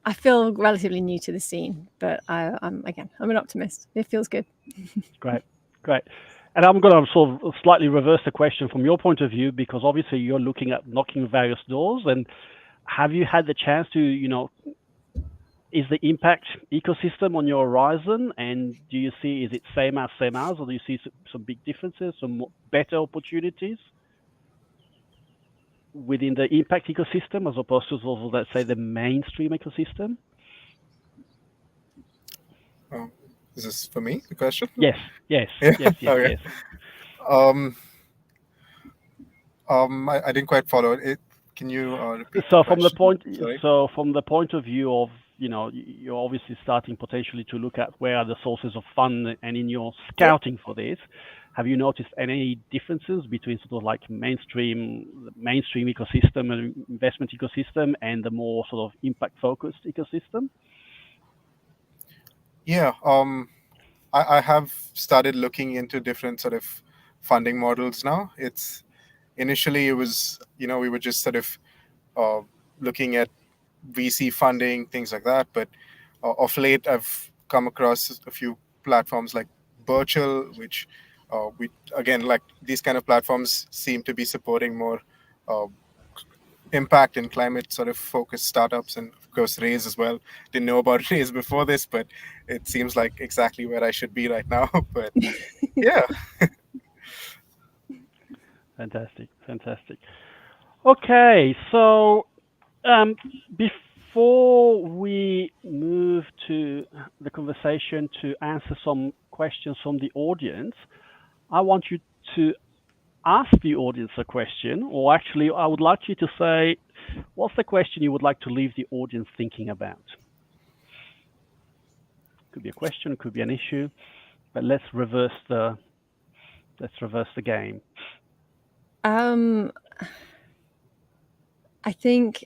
I feel relatively new to the scene, but I'm an optimist. It feels good. Great. And I'm going to sort of slightly reverse the question from your point of view, because obviously you're looking at knocking various doors. And have you had the chance to, is the impact ecosystem on your horizon? And do you see, is it same as, or do you see some big differences, some better opportunities within the impact ecosystem as opposed to, sort of, let's say, the mainstream ecosystem? Is this for me, the question? Yes. Okay. Yes. I didn't quite follow it. Can you repeat So the from the question? point, Sorry. from the point of view of, you're obviously starting potentially to look at where are the sources of fund, and in your scouting for this, have you noticed any differences between sort of like mainstream ecosystem and investment ecosystem and the more sort of impact focused ecosystem? Yeah, I have started looking into different sort of funding models now. Initially it was, we were just sort of looking at VC funding, things like that. But of late, I've come across a few platforms like Virtual, which we again, like these kind of platforms seem to be supporting more impact and climate sort of focused startups, and of course Raaise as well. Didn't know about Raaise before this, but it seems like exactly where I should be right now. But yeah. Fantastic. Okay, so before we move to the conversation to answer some questions from the audience, I want you to ask the audience a question, or actually I would like you to say, what's the question you would like to leave the audience thinking about? Could be a question, could be an issue, but let's reverse the game. I think,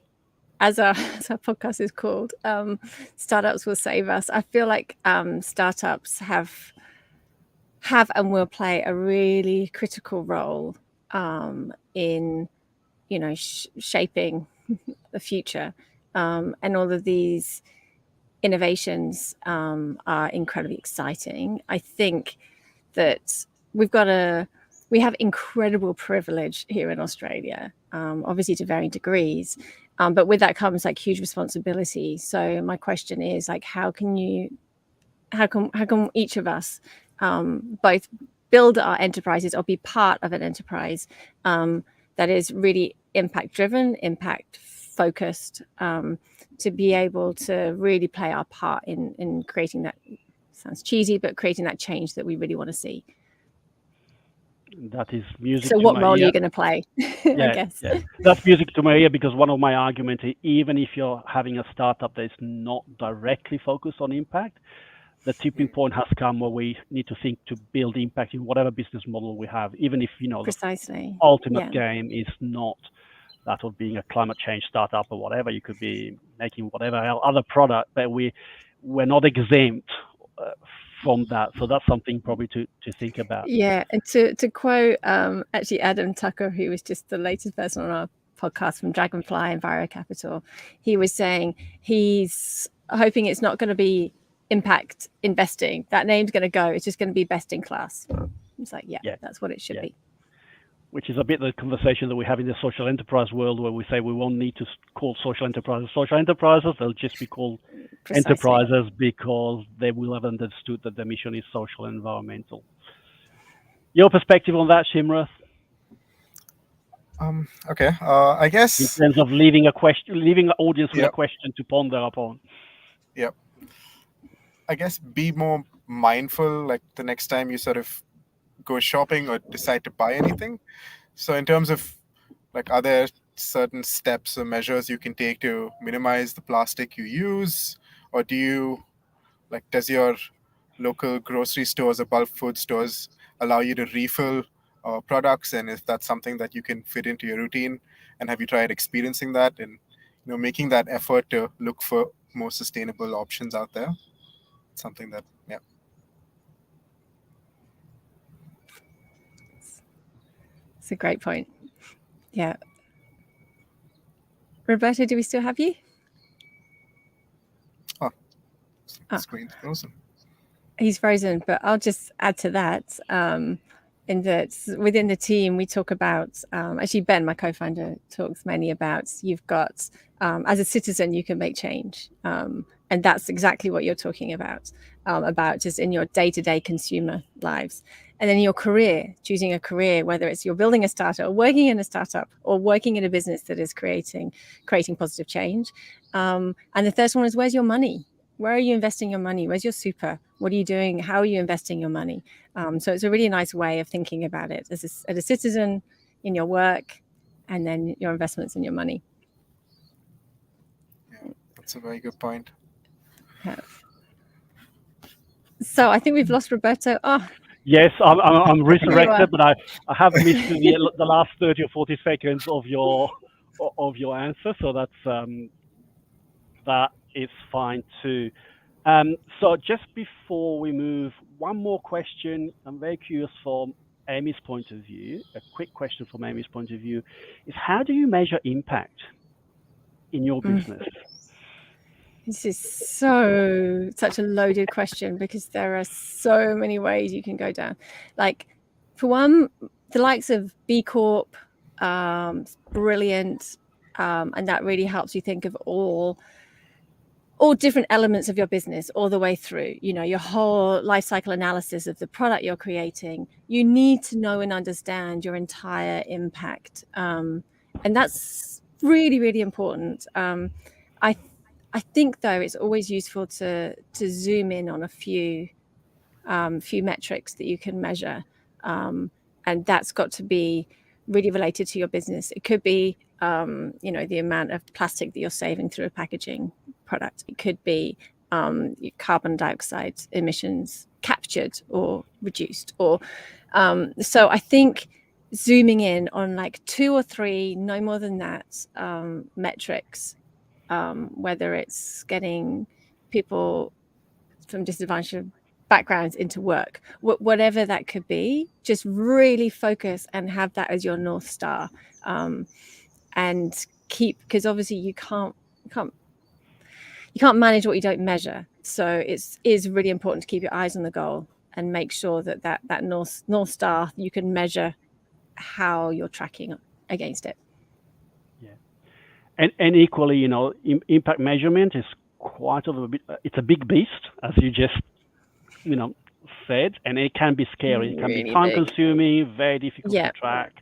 as our podcast is called, Startups Will Save Us. I feel like startups have and will play a really critical role in, shaping the future. And all of these innovations are incredibly exciting. I think that we have incredible privilege here in Australia, obviously to varying degrees, but with that comes like huge responsibility. So my question is like, how can each of us both build our enterprises or be part of an enterprise that is really impact driven, impact focused, to be able to really play our part in creating that, sounds cheesy, but creating that change that we really want to see. That is music. So what role are you going to play? Yeah, I guess. Yeah. That's music to my ear, because one of my arguments is, even if you're having a startup that is not directly focused on impact, the tipping point has come where we need to think to build impact in whatever business model we have, even if, Precisely. the ultimate game is not that of being a climate change startup or whatever. You could be making whatever other product, but we're not exempt from that. So that's something probably to think about. Yeah, and to quote actually Adam Tucker, who was just the latest person on our podcast from Dragonfly and Viro Capital, he was saying he's hoping it's not going to be impact investing. That name's going to go. It's just going to be best in class. It's like, yeah, that's what it should be. which is a bit the conversation that we have in the social enterprise world, where we say we won't need to call social enterprises social enterprises. They'll just be called Precisely. enterprises because they will have understood that the mission is social and environmental. Your perspective on that, Shimroth, Okay. I in guess. terms of leaving the audience with a Yep. question to ponder upon. Yep. I guess be more mindful, like the next time you sort of go shopping or decide to buy anything. So in terms of like, are there certain steps or measures you can take to minimize the plastic you use, or does your local grocery stores or bulk food stores allow you to refill products, and if that's something that you can fit into your routine, and have you tried experiencing that and making that effort to look for more sustainable options out there? Something that It's a great point. Yeah. Roberto, do we still have you? Screen's frozen. He's frozen, but I'll just add to that. In that within the team, we talk about, actually Ben, my co-founder, talks mainly about, you've got, as a citizen, you can make change. And that's exactly what you're talking about just in your day-to-day consumer lives. And then your career, choosing a career, whether it's you're building a startup or working in a startup or working in a business that is creating positive change. And the first one is, where's your money? Where are you investing your money? Where's your super? What are you doing? How are you investing your money? So it's a really nice way of thinking about it as a citizen, in your work, and then your investments in your money. Yeah, that's a very good point. Yeah. So I think we've lost Roberto. Oh, yes, I'm resurrected, but I have missed the last 30 or 40 seconds of your answer. So that is fine too. So just before we move, one more question. I'm very curious from Amy's point of view. A quick question from Amy's point of view is, how do you measure impact in your business? This is such a loaded question, because there are so many ways you can go down. Like, for one, the likes of B Corp, brilliant, and that really helps you think of all different elements of your business all the way through, your whole life cycle analysis of the product you're creating. You need to know and understand your entire impact. And that's really, really important. I think, though, it's always useful to zoom in on a few metrics that you can measure. And that's got to be really related to your business. It could be, the amount of plastic that you're saving through a packaging product. It could be carbon dioxide emissions captured or reduced. Or so I think zooming in on like 2 or 3, no more than that, metrics, whether it's getting people from disadvantaged backgrounds into work, whatever that could be, just really focus and have that as your North Star, and keep, because obviously you can't manage what you don't measure. So it is really important to keep your eyes on the goal and make sure that North Star, you can measure how you're tracking against it. Yeah, and equally, impact measurement is it's a big beast, as you just said, and it can be scary. It can Really be time consuming, very difficult to track,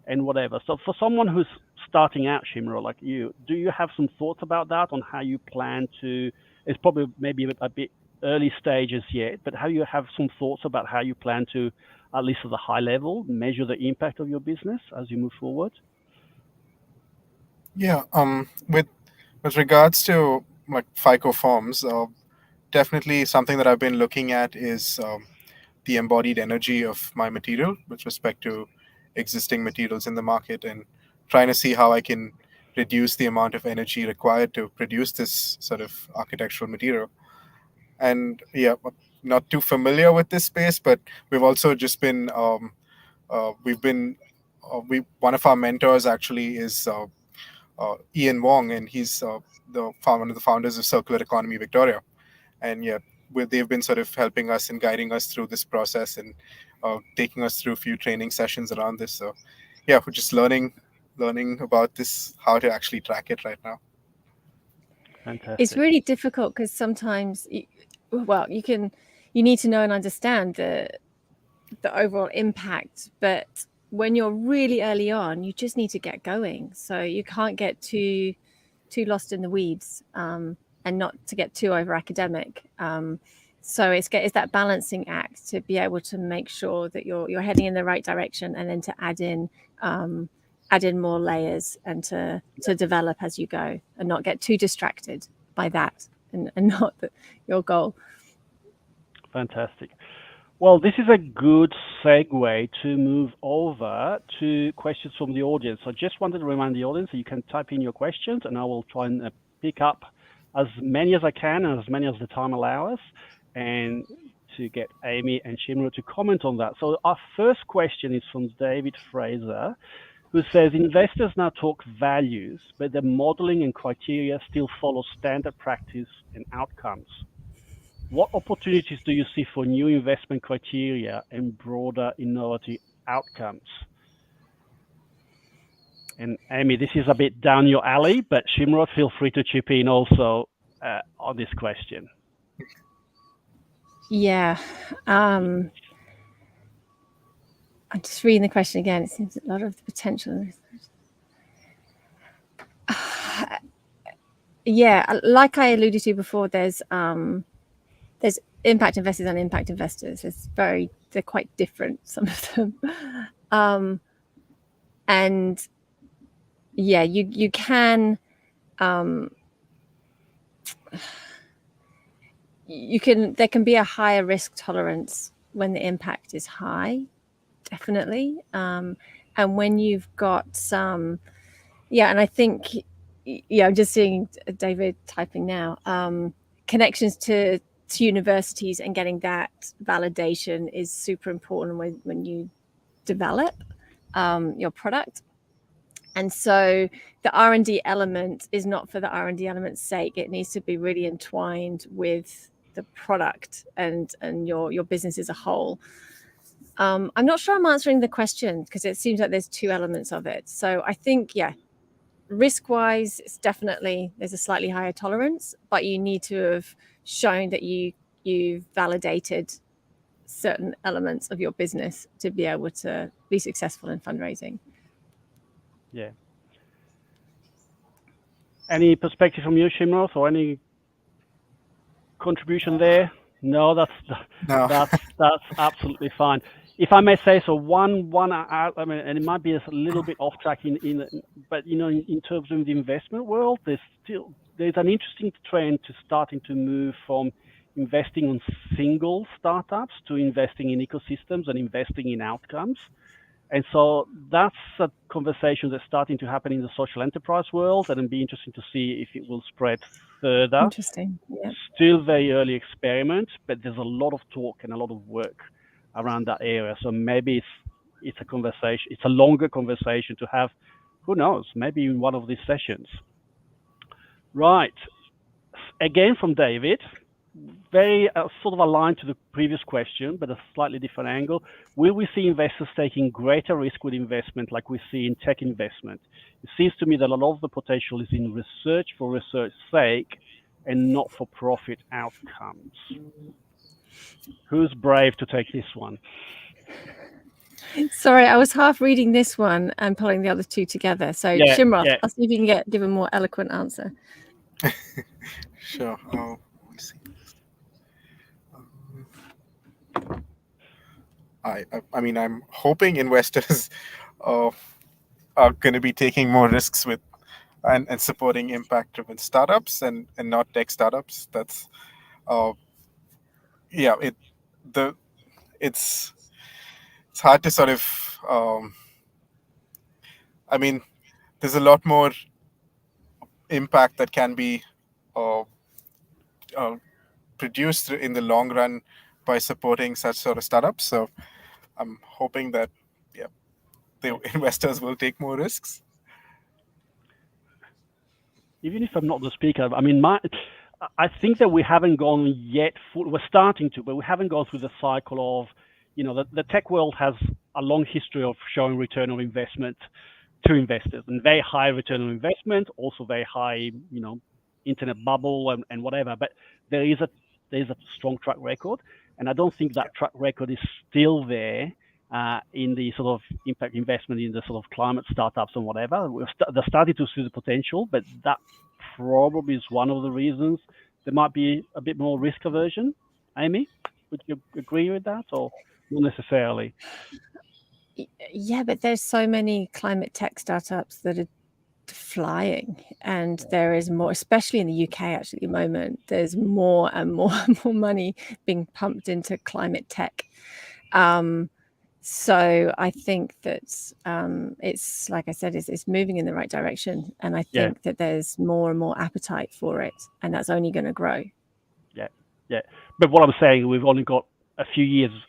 and whatever. So for someone who's starting out, Shimroth, like you, do you have some thoughts about that, on how you plan to? It's probably maybe a bit early stages yet, but how you have some thoughts about how you plan to, at least at the high level, measure the impact of your business as you move forward? Yeah. With regards to like Phycoforms, definitely something that I've been looking at is the embodied energy of my material with respect to existing materials in the market, and trying to see how I can reduce the amount of energy required to produce this sort of architectural material. And yeah, not too familiar with this space, but we've also just been one of our mentors actually is Ian Wong, and he's one of the founders of Circular Economy Victoria. And yeah, they've been sort of helping us and guiding us through this process, and taking us through a few training sessions around this. So yeah, we're just learning about this, how to actually track it right now. Fantastic. It's really difficult because sometimes, you need to know and understand the overall impact, but when you're really early on, you just need to get going. So you can't get too lost in the weeds, and not to get too over academic. So it's that balancing act to be able to make sure that you're heading in the right direction, and then to add in more layers, and to develop as you go, and not get too distracted by that, and not your goal. Fantastic. Well, this is a good segue to move over to questions from the audience. I just wanted to remind the audience that you can type in your questions, and I will try and pick up as many as I can, and as many as the time allows, and to get Amy and Shimroth to comment on that. So our first question is from David Fraser, who says, investors now talk values, but the modeling and criteria still follow standard practice and outcomes. What opportunities do you see for new investment criteria and broader innovative outcomes? And Amy, this is a bit down your alley, but Shimroth, feel free to chip in also on this question. Yeah. I'm just reading the question again. It seems a lot of the potential. Yeah, like I alluded to before, there's impact investors and impact investors. They're quite different, some of them. And yeah, you can there can be a higher risk tolerance when the impact is high, definitely. And when you've got some, and I think, I'm just seeing David typing now, connections to universities and getting that validation is super important when you develop your product. And so the R&D element is not for the R&D element's sake. It needs to be really entwined with the product and your business as a whole. I'm not sure I'm answering the question, because it seems like there's two elements of it. So I think, risk-wise, it's definitely, there's a slightly higher tolerance, but you need to have shown that you've validated certain elements of your business to be able to be successful in fundraising. Yeah. Any perspective from you, Shimroth, or any contribution there? No, that's absolutely fine. If I may say so, one, I mean, and it might be a little bit off track but in terms of the investment world, there's an interesting trend to starting to move from investing on single startups to investing in ecosystems and investing in outcomes. And so that's a conversation that's starting to happen in the social enterprise world, and it'll be interesting to see if it will spread further. Interesting. Yeah. Still very early experiment, but there's a lot of talk and a lot of work around that area. So maybe it's a conversation, it's a longer conversation to have, who knows, maybe in one of these sessions. Right. Again from David, very sort of aligned to the previous question, but a slightly different angle. Will we see investors taking greater risk with investment like we see in tech investment? It seems to me that a lot of the potential is in research for research's sake and not for profit outcomes. Who's brave to take this one? Sorry, I was half reading this one and pulling the other two together. So Shimroth, I'll see if you can give a more eloquent answer. Sure. See. I mean, I'm hoping investors are going to be taking more risks with and supporting impact-driven startups and not tech startups. That's it's hard to sort of I mean, there's a lot more impact that can be produced in the long run by supporting such sort of startups. So I'm hoping that the investors will take more risks. Even if I'm not the speaker, I mean, I think that we haven't gone yet. We're starting to, but we haven't gone through the cycle of, the tech world has a long history of showing return on investment to investors, and very high return on investment, also very high, internet bubble and whatever. But there is a strong track record, and I don't think that track record is still there in the sort of impact investment in the sort of climate startups and whatever. They're starting to see the potential, but that probably is one of the reasons there might be a bit more risk aversion. Amy, would you agree with that, or not necessarily? Yeah, but there's so many climate tech startups that are flying, and there is more, especially in the UK actually at the moment, there's more and more and more money being pumped into climate tech. So I think that it's, like I said, it's moving in the right direction, and I think that there's more and more appetite for it, and that's only going to grow. Yeah. But what I'm saying, we've only got a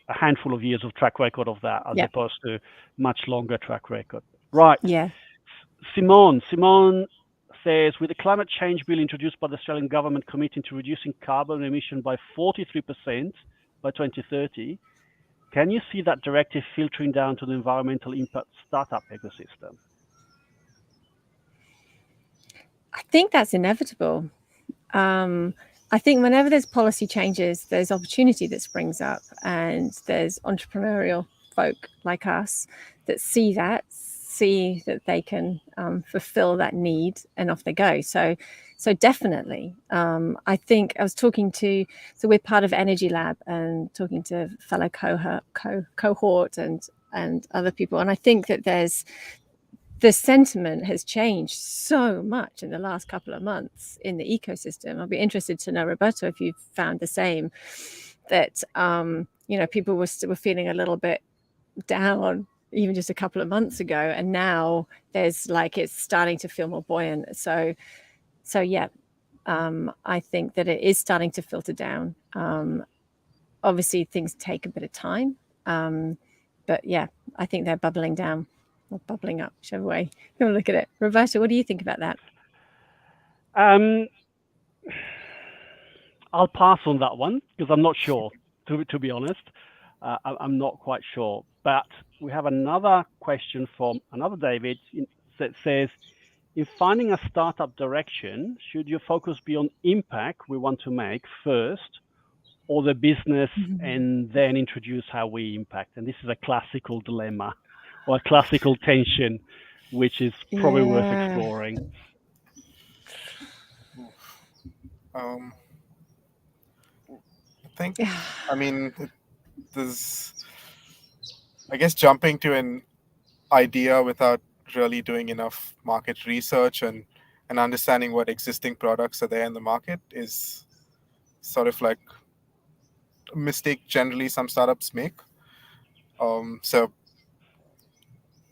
handful of years of track record of that, as opposed to much longer track record. Right. Yeah. Simone says, with the climate change bill introduced by the Australian government committing to reducing carbon emission by 43% by 2030, can you see that directive filtering down to the environmental impact startup ecosystem? I think that's inevitable. I think whenever there's policy changes, there's opportunity that springs up, and there's entrepreneurial folk like us that see that they can fulfill that need, and off they go. So definitely, I think I was talking to, so we're part of Energy Lab and talking to fellow cohort and other people, and I think that the sentiment has changed so much in the last couple of months in the ecosystem. I'll be interested to know, Roberto, if you've found the same, that people were feeling a little bit down even just a couple of months ago, and now there's it's starting to feel more buoyant. So yeah, I think that it is starting to filter down. Obviously things take a bit of time, but yeah, I think they're bubbling down or bubbling up, whichever way you want to look at it. Roberto, what do you think about that? I'll pass on that one because I'm not sure, to be honest. I'm not quite sure. But we have another question from another David that says, in finding a startup direction, should your focus be on impact we want to make first, or the business, and then introduce how we impact? And this is a classical dilemma, or a classical tension, which is probably worth exploring. I think, there's, I guess, jumping to an idea without really doing enough market research and understanding what existing products are there in the market is sort of like a mistake generally some startups make. So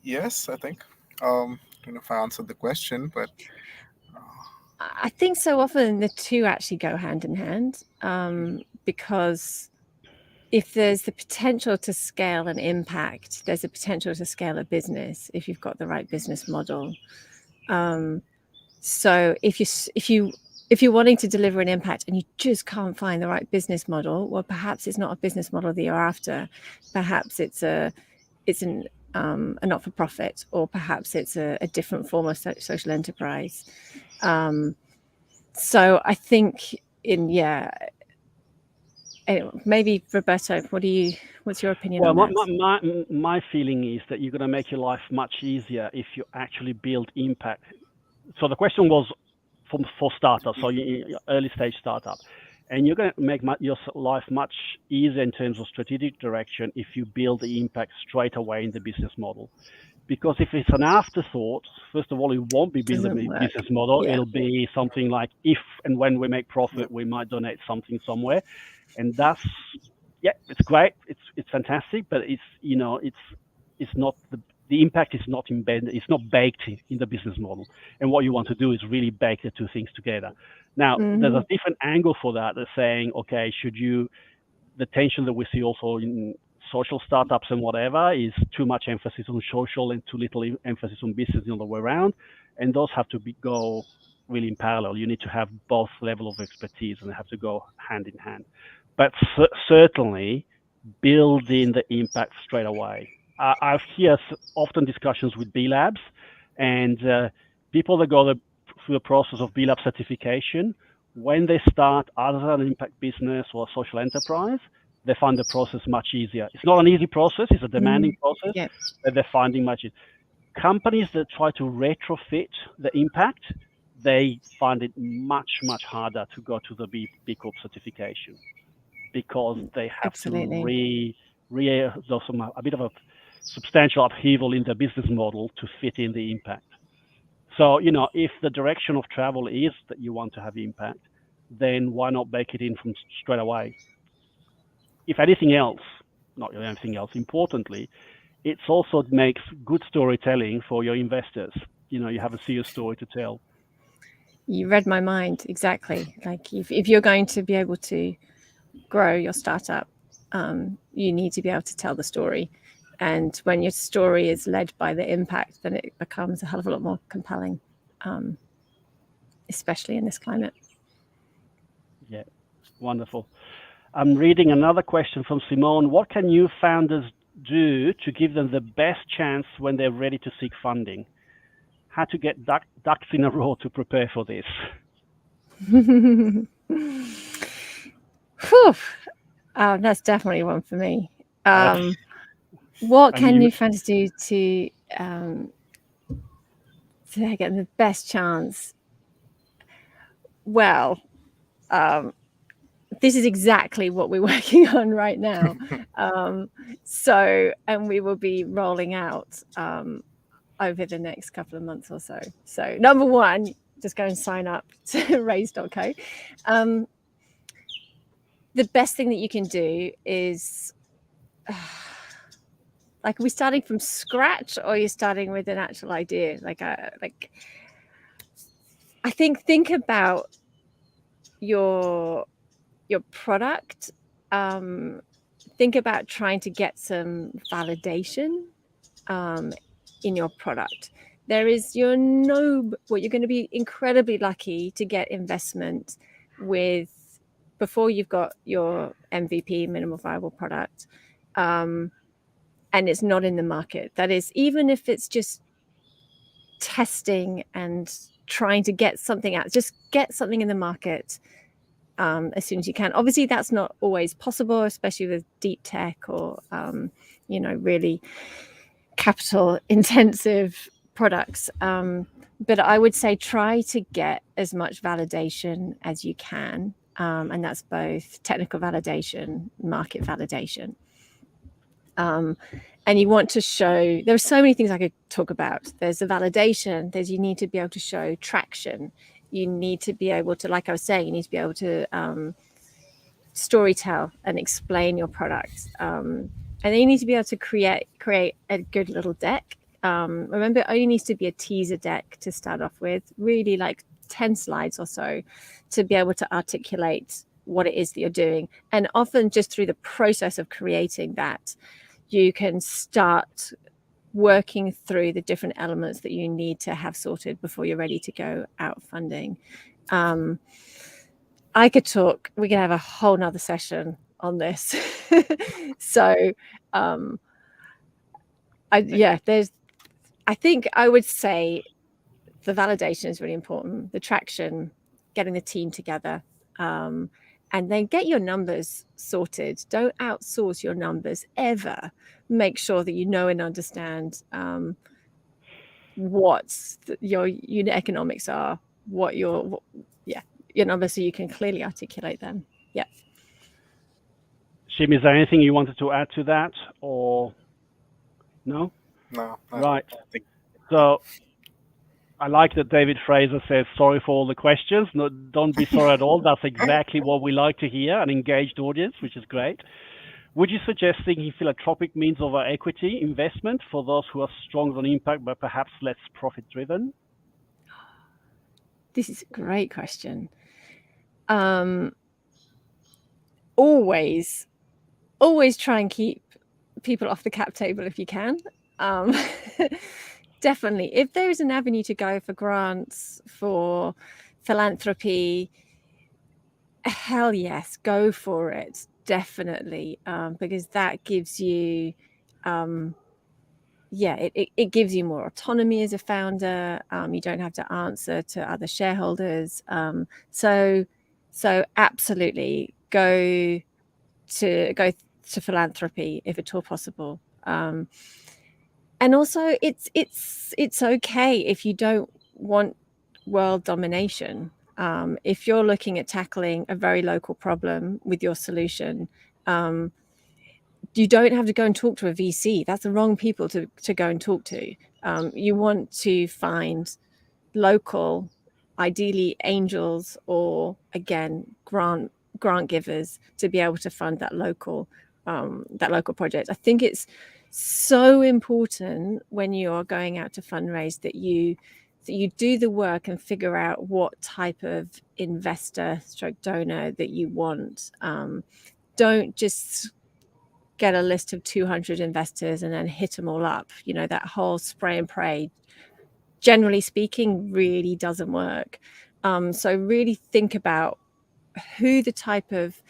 yes, I think. I don't know if I answered the question, but I think so often the two actually go hand in hand, because if there's the potential to scale an impact, there's a potential to scale a business if you've got the right business model. So if you're wanting to deliver an impact and you just can't find the right business model, well, perhaps it's not a business model that you're after. Perhaps it's a not-for-profit, or perhaps it's a different form of social enterprise. So I think anyway, maybe Roberto, what's your opinion on that? My feeling is that you're going to make your life much easier if you actually build impact. So the question was for startups, so early stage startup, and you're going to make your life much easier in terms of strategic direction if you build the impact straight away in the business model. Because if it's an afterthought, first of all, it won't be building a business model. Yeah. It'll be something like, if and when we make profit, we might donate something somewhere. And that's, it's great. It's fantastic, but it's not the impact is not embedded. It's not baked in the business model. And what you want to do is really bake the two things together. Now, there's a different angle for that. They're saying, okay, the tension that we see also in social startups and whatever is too much emphasis on social and too little emphasis on business the other way around. And those have to go really in parallel. You need to have both level of expertise, and they have to go hand in hand. But certainly building the impact straight away I hear often discussions with B Labs, and people that go through the process of B Lab certification, when they start either an impact business or a social enterprise, they find the process much easier. It's not an easy process; it's a demanding process, Yep. but they're finding much easier. Companies that try to retrofit the impact, they find it much harder to go to the B Corp certification because they have Absolutely. there's a bit of a substantial upheaval in the business model to fit in the impact. So, if the direction of travel is that you want to have impact, then why not bake it in from straight away? If anything else, not anything else, importantly, it also makes good storytelling for your investors. You have a serious story to tell. You read my mind exactly. Like if you're going to be able to grow your startup, you need to be able to tell the story. And when your story is led by the impact, then it becomes a hell of a lot more compelling, especially in this climate. Yeah, wonderful. I'm reading another question from Simone. What can new founders do to give them the best chance when they're ready to seek funding? How to get ducks in a row to prepare for this? Whew. That's definitely one for me. What can new founders do to get the best chance? Well, this is exactly what we're working on right now. And we will be rolling out over the next couple of months or so. So number one, just go and sign up to Raaise.co. The best thing that you can do is, like, are we starting from scratch or are you starting with an actual idea? I think about your product. Think about trying to get some validation in your product. You're going to be incredibly lucky to get investment before you've got your MVP, minimal viable product, and it's not in the market. That is, even if it's just testing and trying to get something out, just get something in the market as soon as you can. Obviously, that's not always possible, especially with deep tech or really capital intensive products. But I would say try to get as much validation as you can. And that's both technical validation, market validation. And you want to show, there are so many things I could talk about. There's the validation, you need to be able to show traction. You need to be able to, like I was saying, you need to be able to storytell and explain your product. And then you need to be able to create a good little deck. Remember, it only needs to be a teaser deck to start off with, really like 10 slides or so, to be able to articulate what it is that you're doing. And often just through the process of creating that, you can start working through the different elements that you need to have sorted before you're ready to go out funding. I could talk, we could have a whole nother session on this. So I think I would say the validation is really important, the traction, getting the team together, and then get your numbers sorted. Don't outsource your numbers ever. Make sure that you know and understand what your unit economics are, what your numbers, so you can clearly articulate them. Yeah. Shim, is there anything you wanted to add to that, or no? No. Right. So I like that David Fraser says, sorry for all the questions. No, don't be sorry at all. That's exactly what we like to hear, an engaged audience, which is great. Would you suggest thinking philanthropic means over equity investment for those who are stronger on impact but perhaps less profit-driven? This is a great question. Always try and keep people off the cap table if you can. Definitely, if there is an avenue to go for grants, for philanthropy, hell yes, go for it. Definitely, because that gives you it gives you more autonomy as a founder. You don't have to answer to other shareholders. So absolutely go to philanthropy if at all possible. And also it's okay if you don't want world domination. If you're looking at tackling a very local problem with your solution, you don't have to go and talk to a VC. That's the wrong people to go and talk to. You want to find local, ideally angels, or again grant givers to be able to fund that local project. I think it's so important when you are going out to fundraise that you do the work and figure out what type of investor stroke donor that you want. Don't just get a list of 200 investors and then hit them all up. That whole spray and pray, generally speaking, really doesn't work. So really think about who the type of,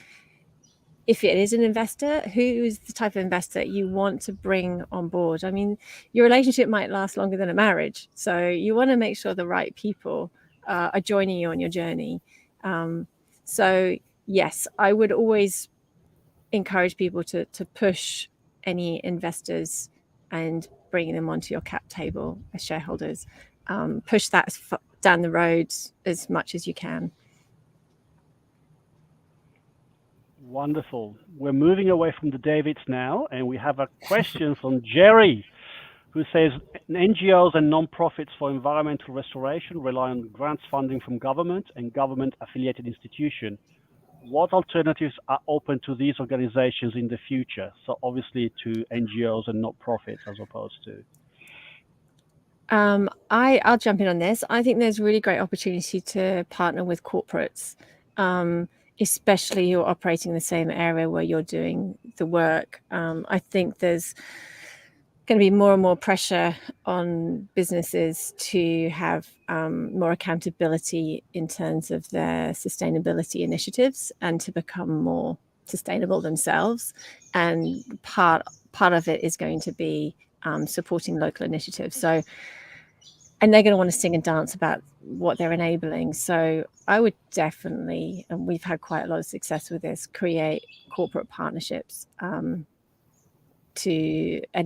if it is an investor, who is the type of investor you want to bring on board. I mean, your relationship might last longer than a marriage. So you want to make sure the right people are joining you on your journey. So yes, I would always encourage people to push any investors and bring them onto your cap table as shareholders. Push that down the road as much as you can. Wonderful. We're moving away from the Davids now, and we have a question from Jerry, who says NGOs and non-profits for environmental restoration rely on grants funding from government and government-affiliated institutions. What alternatives are open to these organizations in the future? So obviously to NGOs and non-profits as opposed to. I'll jump in on this. I think there's really great opportunity to partner with corporates, especially who are operating in the same area where you're doing the work. I think there's going to be more and more pressure on businesses to have more accountability in terms of their sustainability initiatives and to become more sustainable themselves. And part of it is going to be supporting local initiatives. So, and they're going to want to sing and dance about what they're enabling. So I would definitely, and we've had quite a lot of success with this, create corporate partnerships and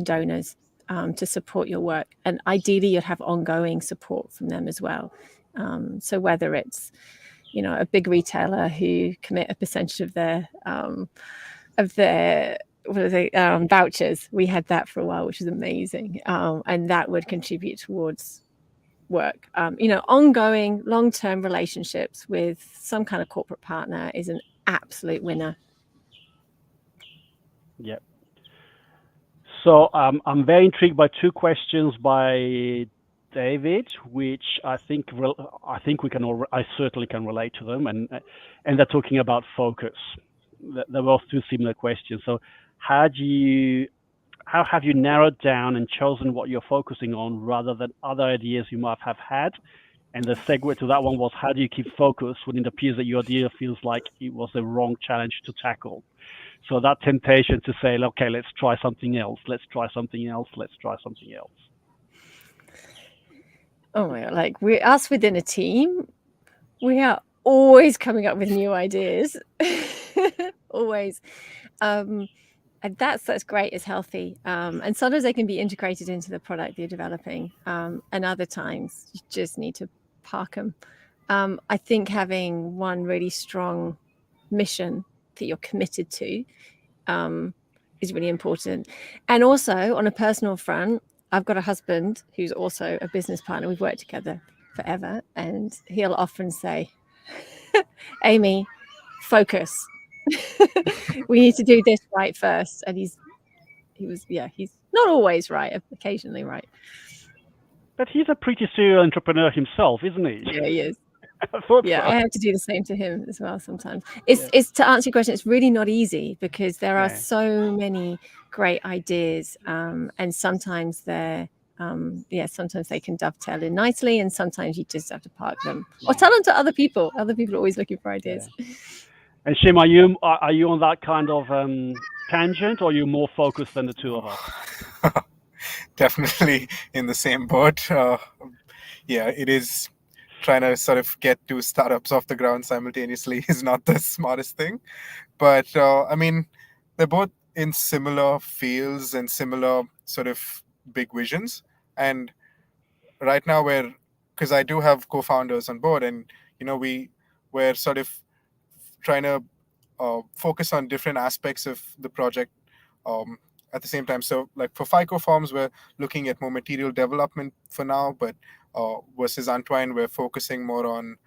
donors to support your work. And ideally you'd have ongoing support from them as well. So whether it's, a big retailer who commit a percentage of their vouchers. We had that for a while, which is amazing. And that would contribute towards work. Ongoing long-term relationships with some kind of corporate partner is an absolute winner. Yep. So I'm very intrigued by two questions by David, which I certainly can relate to them, and they're talking about focus. They're both two similar questions. So how have you narrowed down and chosen what you're focusing on rather than other ideas you might have had? And the segue to that one was, how do you keep focus when it appears that your idea feels like it was the wrong challenge to tackle? So that temptation to say, okay, let's try something else. Oh my God, like us within a team, we are always coming up with new ideas. Always. And that's great, it's healthy. And sometimes they can be integrated into the product you're developing. And other times you just need to park them. I think having one really strong mission that you're committed to is really important. And also on a personal front, I've got a husband who's also a business partner. We've worked together forever, and he'll often say, Amy, focus. We need to do this right first. And he's not always right, occasionally right. But he's a pretty serial entrepreneur himself, isn't he? Yeah, he is. I thought so. I have to do the same to him as well sometimes. It's to answer your question, it's really not easy because there are so many great ideas, and sometimes sometimes they can dovetail in nicely, and sometimes you just have to park them or tell them to other people. Other people are always looking for ideas. And Shim, are you on that kind of tangent, or are you more focused than the two of us? definitely in the same boat. Yeah, it is trying to sort of get two startups off the ground simultaneously is not the smartest thing. But I mean, they're both in similar fields and similar sort of big visions. And right now because I do have co-founders on board, and we're sort of trying to focus on different aspects of the project um, at the same time. So, like for Phycoforms, we're looking at more material development for now, but versus Untwine, we're focusing more on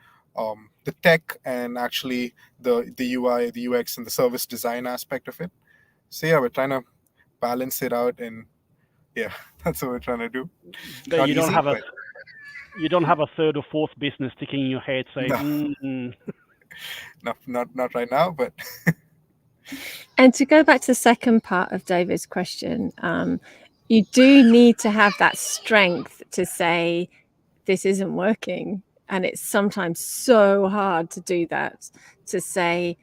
the tech and actually the UI, the UX, and the service design aspect of it. So yeah, we're trying to balance it out, and yeah, that's what we're trying to do. But Not you don't easy, have a but you don't have a third or fourth business sticking in your head saying, no, not right now, but And to go back to the second part of David's question, you do need to have that strength to say, this isn't working. And it's sometimes so hard to do that, to say,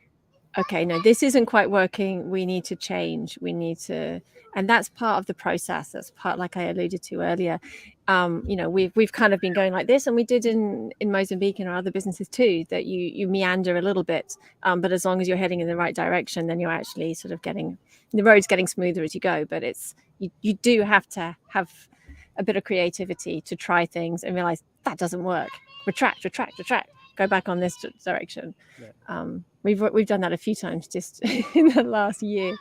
okay, no, this isn't quite working. We need to change. We need to, and that's part of the process. That's part, like I alluded to earlier. We've kind of been going like this, and we did in Mozambique and our other businesses too, that you meander a little bit, but as long as you're heading in the right direction, then you're actually sort of the road's getting smoother as you go. But you do have to have a bit of creativity to try things and realize that doesn't work. Retract, go back on this direction. Yeah. We've done that a few times just in the last year.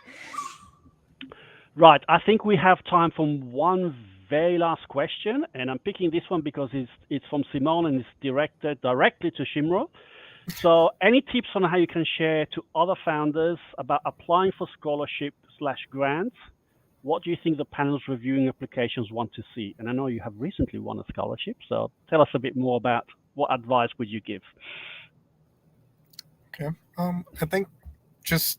Right, I think we have time for one very last question, and I'm picking this one because it's from Simone and it's directed directly to Shimroth. So, any tips on how you can share to other founders about applying for scholarship/grants? What do you think the panels reviewing applications want to see? And I know you have recently won a scholarship, so tell us a bit more about what advice would you give? okay. I think just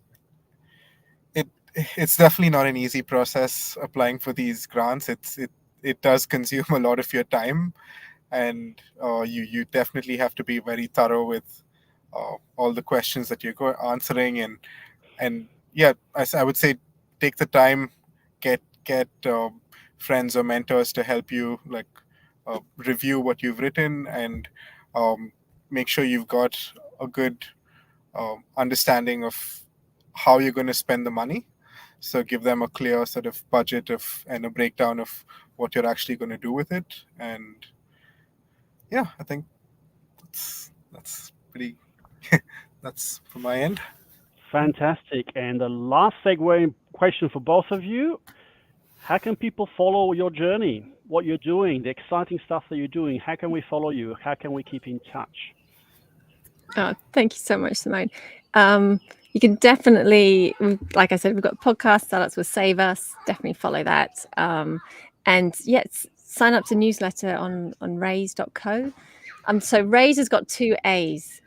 it's definitely not an easy process applying for these grants. It does consume a lot of your time, and you definitely have to be very thorough with all the questions that you're answering, and yeah, I would say take the time, get friends or mentors to help you review what you've written, and make sure you've got a good understanding of how you're going to spend the money. So give them a clear sort of budget and a breakdown of what you're actually going to do with it. And yeah, I think that's pretty that's from my end. Fantastic. And the last segue question for both of you: how can people follow your journey, what you're doing, the exciting stuff that you're doing? How can we follow you? How can we keep in touch? Oh, thank you so much, Simone. You can definitely, like I said, we've got a podcast, Startups Will Save Us. Definitely follow that. And yes, sign up to newsletter on Raaise.co. So Raaise has got 2 A's.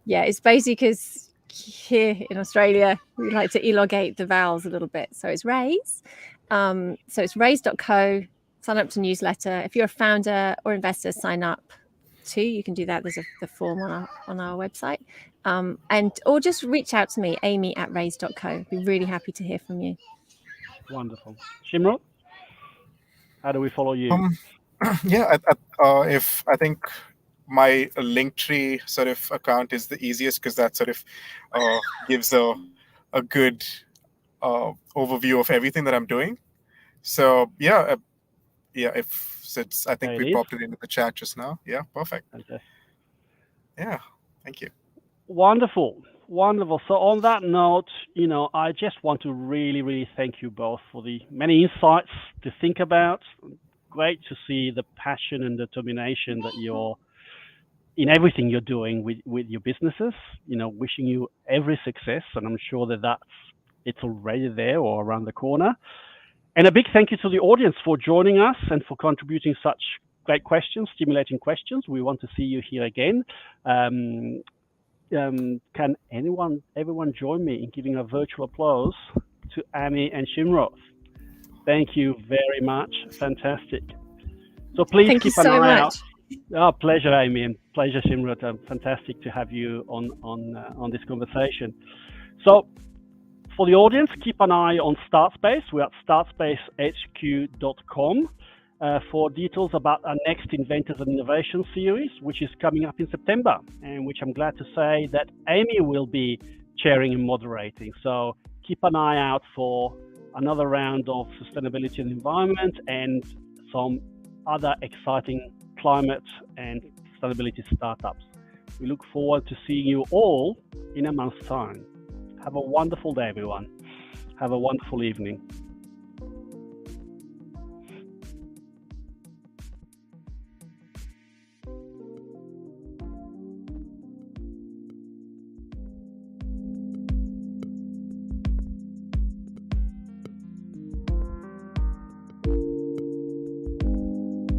It's basically because here in Australia, we like to elongate the vowels a little bit. So it's Raaise. So it's Raaise.co. Sign up to newsletter. If you're a founder or investor, sign up too. You can do that. There's the form on our website. Or just reach out to me, amy@raaise.co. Be really happy to hear from you. Wonderful. Shimroth, how do we follow you? Yeah, if I think my Linktree sort of account is the easiest, because that sort of gives a good overview of everything that I'm doing. So yeah, I think we popped it into the chat just now. Yeah, perfect. Okay. Yeah, thank you. Wonderful. So on that note, I just want to really, really thank you both for the many insights to think about. Great to see the passion and determination that you're in everything you're doing with your businesses. Wishing you every success, and I'm sure it's already there or around the corner. And a big thank you to the audience for joining us and for contributing such great questions, stimulating questions. We want to see you here again. Can everyone join me in giving a virtual applause to Amy and Shimroth? Thank you very much. Fantastic. So please keep an eye out. Oh, pleasure, Amy, and pleasure, Shimroth. Fantastic to have you on this conversation. So For the audience, keep an eye on Startspace. We're at startspacehq.com for details about our next Inventors and Innovation series, which is coming up in September, and which I'm glad to say that Amy will be chairing and moderating. So keep an eye out for another round of sustainability and environment and some other exciting climate and sustainability startups. We look forward to seeing you all in a month's time. Have a wonderful day, everyone. Have a wonderful evening.